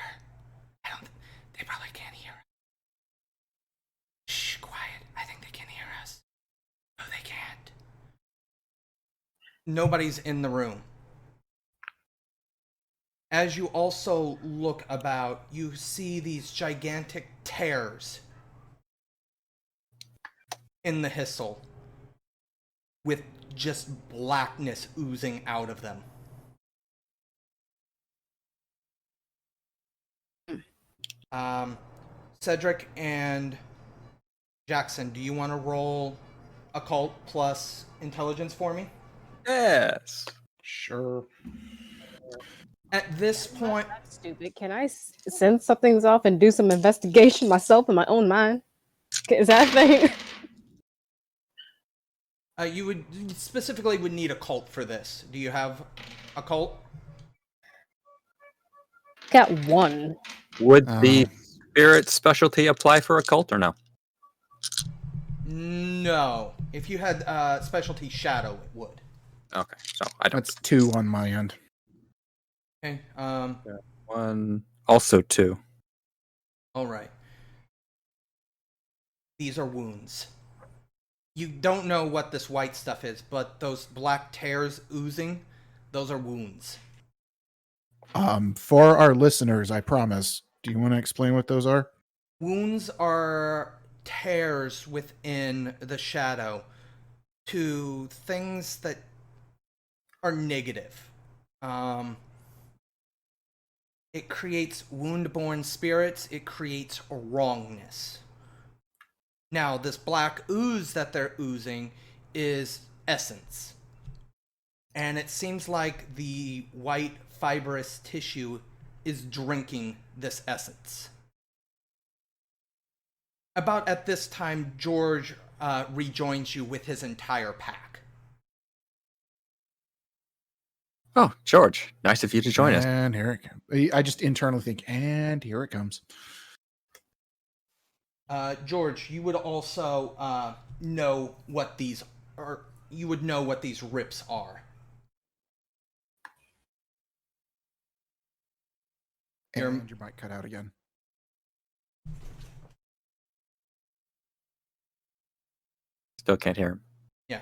They probably can't hear us. Shh, quiet. I think they can hear us. No, they can't. Nobody's in the room. As you also look about, you see these gigantic tears in the Hissel with just blackness oozing out of them. Cedric and Jackson, do you want to roll occult plus intelligence for me? Yes. Sure. At this point, That's stupid. Can I send something's off and do some investigation myself in my own mind? Is that a thing? you would need occult for this. Do you have occult? Got one. Would the spirit specialty apply for occult or no? No. If you had specialty shadow, it would. Okay, so I don't. That's 2 on my end. Okay. One, also 2. All right. These are wounds. You don't know what this white stuff is, but those black tears oozing, those are wounds. For our listeners, I promise. Do you want to explain what those are? Wounds are tears within the shadow to things that are negative. It creates wound-borne spirits. It creates wrongness. Now, this black ooze that they're oozing is essence. And it seems like the white fibrous tissue is drinking this essence. About at this time, George rejoins you with his entire pack. Oh, George, nice of you to join us. And here it comes. I just internally think, and here it comes. George, you would also know what these are. You would know what these rips are. And your mic cut out again. Still can't hear him. Yeah,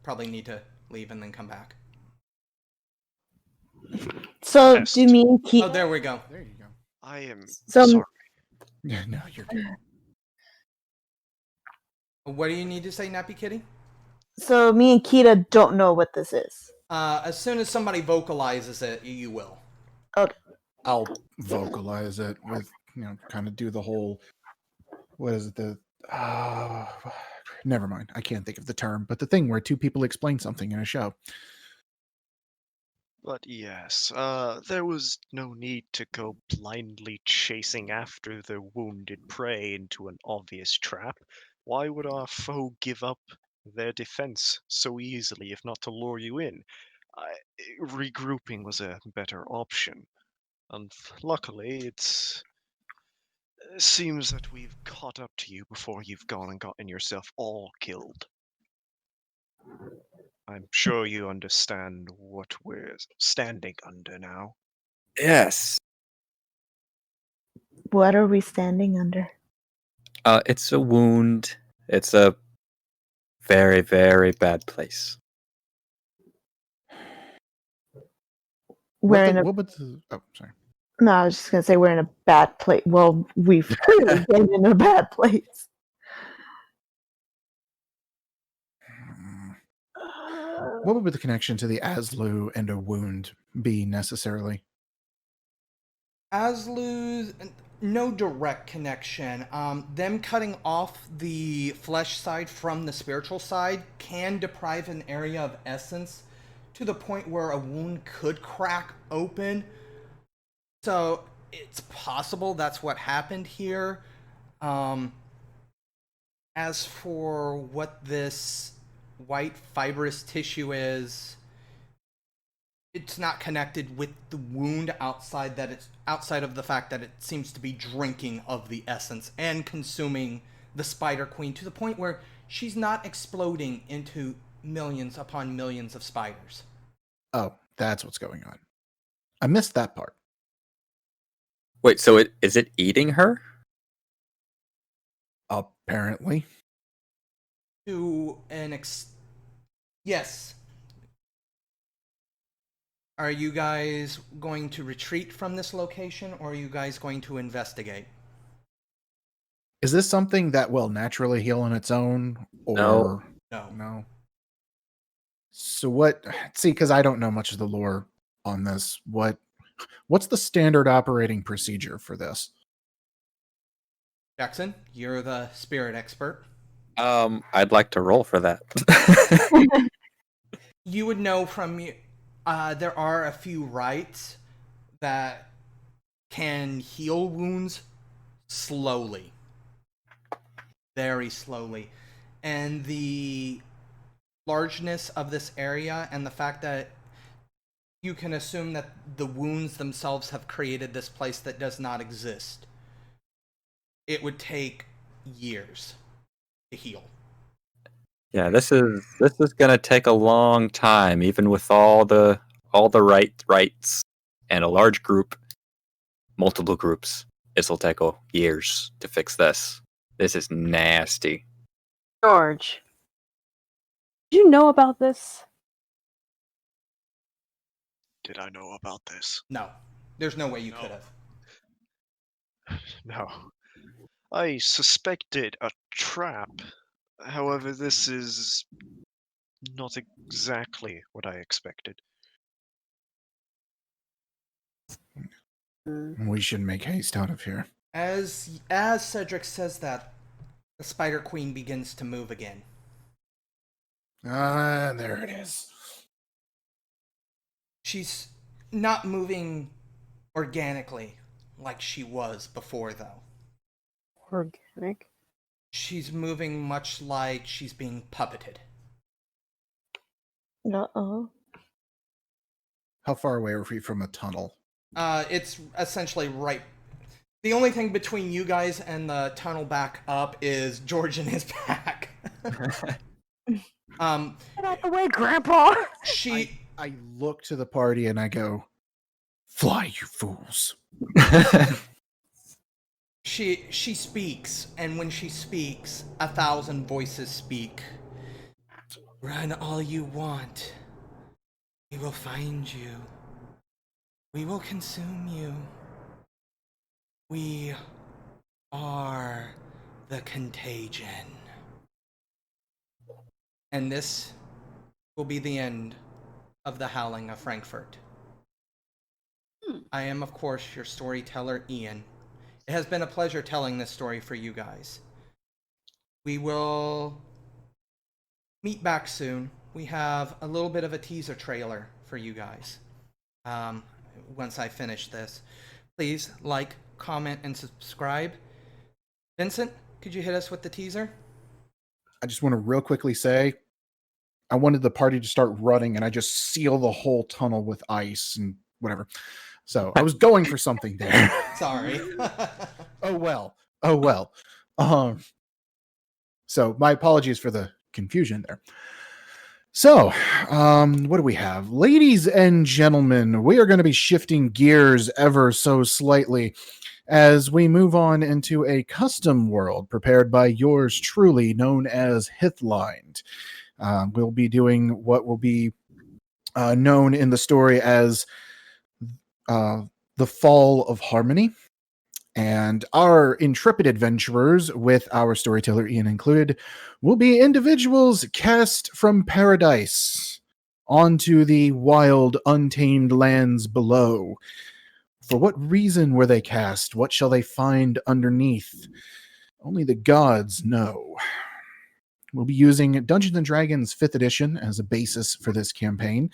probably need to leave and then come back. So Test. do you mean Oh, there we go. There you go. I am So- sorry. Yeah, no, you're good. What do you need to say, Nappy Kitty? So me and Kita don't know what this is. As soon as somebody vocalizes it, you will. I'll vocalize it with, kind of do the whole, what is it? Never mind. I can't think of the term, but the thing where 2 people explain something in a show. But yes, there was no need to go blindly chasing after the wounded prey into an obvious trap. Why would our foe give up their defense so easily if not to lure you in? Regrouping was a better option. And luckily, it seems that we've caught up to you before you've gone and gotten yourself all killed. I'm sure you understand what we're standing under now. Yes. What are we standing under? It's a wound. It's a very, very bad place. We're in a. What would the? Oh, sorry. No, I was just gonna say we're in a bad place. Well, we've clearly been in a bad place. What would the connection to the Azlu and a wound be necessarily? Azlu's no direct connection. Them cutting off the flesh side from the spiritual side can deprive an area of essence to the point where a wound could crack open. So it's possible that's what happened here. As for what this white fibrous tissue is, it's not connected with the wound outside of the fact that it seems to be drinking of the essence and consuming the Spider Queen to the point where she's not exploding into millions upon millions of spiders. Oh, that's what's going on. I missed that part. Wait, so is it eating her? Apparently. To an yes. Are you guys going to retreat from this location, or are you guys going to investigate? Is this something that will naturally heal on its own? Or No. No. So what? See, because I don't know much of the lore on this. What's the standard operating procedure for this? Jackson, you're the spirit expert. I'd like to roll for that. You would know from there are a few rites that can heal wounds slowly, very slowly, and the largeness of this area and the fact that you can assume that the wounds themselves have created this place that does not exist. It would take years to heal. Yeah, this is gonna take a long time, even with all the rights and a large group, multiple groups. This'll take years to fix this. This is nasty. George, did you know about this? Did I know about this? No, there's no way you No. could have. No. I suspected a trap. However, this is not exactly what I expected. We should make haste out of here. As Cedric says that, the Spider Queen begins to move again. There it is. She's not moving organically like she was before, though. Organic. She's moving much like she's being puppeted. Uh-oh. How far away are we from a tunnel? It's essentially right. The only thing between you guys and the tunnel back up is George and his pack. Get out the way, Grandpa! I look to the party and I go, "Fly, you fools!" She speaks, and when she speaks, 1,000 voices speak. Run all you want. We will find you. We will consume you. We are the contagion. And this will be the end of the Howling of Frankfort. I am, of course, your storyteller, Ian. It has been a pleasure telling this story for you guys. We will meet back soon. We have a little bit of a teaser trailer for you guys. Once I finish this, please like, comment, and subscribe. Vincent, could you hit us with the teaser? I just want to real quickly say, I wanted the party to start running, and I just seal the whole tunnel with ice and whatever. So I was going for something there. Sorry. Oh well. So my apologies for the confusion there. So, what do we have? Ladies and gentlemen, we are going to be shifting gears ever so slightly. as we move on into a custom world prepared by yours truly, known as Hithlined. We'll be doing what will be known in the story as the Fall of Harmony. And our intrepid adventurers, with our storyteller Ian included, will be individuals cast from paradise onto the wild, untamed lands below. For what reason were they cast? What shall they find underneath? Only the gods know. We'll be using Dungeons & Dragons 5th edition as a basis for this campaign.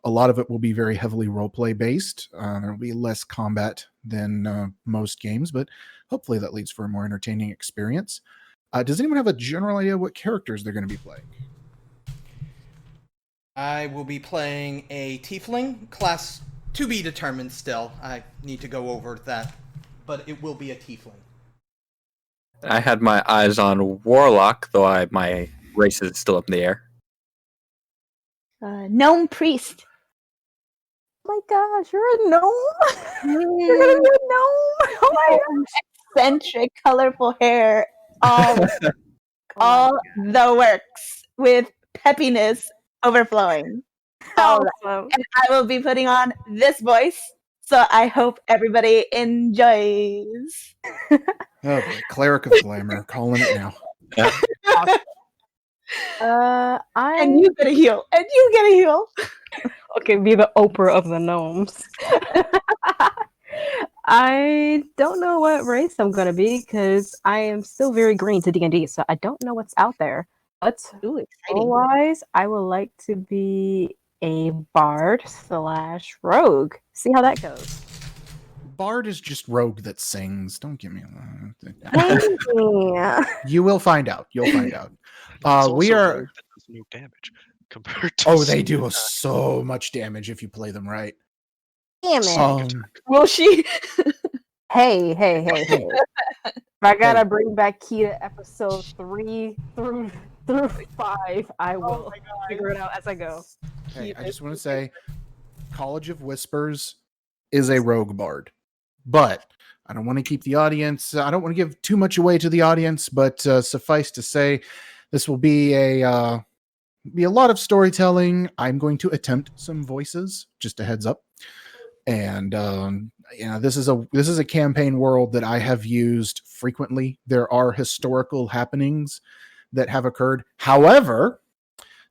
A lot of it will be very heavily roleplay based. There will be less combat than most games, but hopefully that leads for a more entertaining experience. Does anyone have a general idea what characters they're going to be playing? I will be playing a tiefling, class to be determined still. I need to go over that, but it will be a tiefling. I had my eyes on Warlock, though my race is still up in the air. Gnome priest. Oh my gosh, you're a gnome! You're gonna be a gnome! Oh my gosh! Eccentric, colorful hair. All Oh the works with peppiness overflowing. All that. awesome. And I will be putting on this voice, so I hope everybody enjoys. Oh boy, Cleric of Glamour, calling it now. And you get a heal. And you get a heal. Okay, be the Oprah of the gnomes. I don't know what race I'm gonna be because I am still very green to D&D, so I don't know what's out there. But Ooh, exciting. otherwise, I would like to be a bard / rogue. See how that goes. Bard is just rogue that sings. Don't give me Yeah. You will find out. You'll find out. It's We also are. rogue that does no damage compared to. Oh, they do sneak so much damage if you play them right. Damn it. attack. Will she? Hey. If I gotta bring back Key to episode 3 through 5, I will figure it out as I go. Hey, I just want to say, College of Whispers is a rogue bard, but I don't want to keep the audience. I don't want to give too much away to the audience, but suffice to say, this will be a lot of storytelling. I'm going to attempt some voices. Just a heads up. And this is a campaign world that I have used frequently. There are historical happenings that have occurred. However,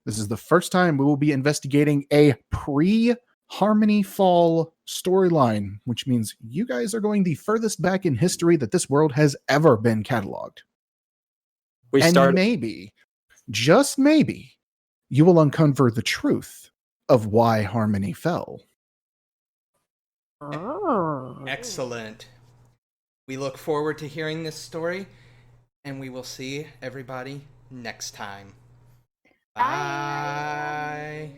this is the first time we will be investigating a pre-Harmony Fall storyline, which means you guys are going the furthest back in history that this world has ever been cataloged. Maybe, just maybe, you will uncover the truth of why Harmony fell. Oh. Excellent. We look forward to hearing this story, and we will see everybody next time. Bye.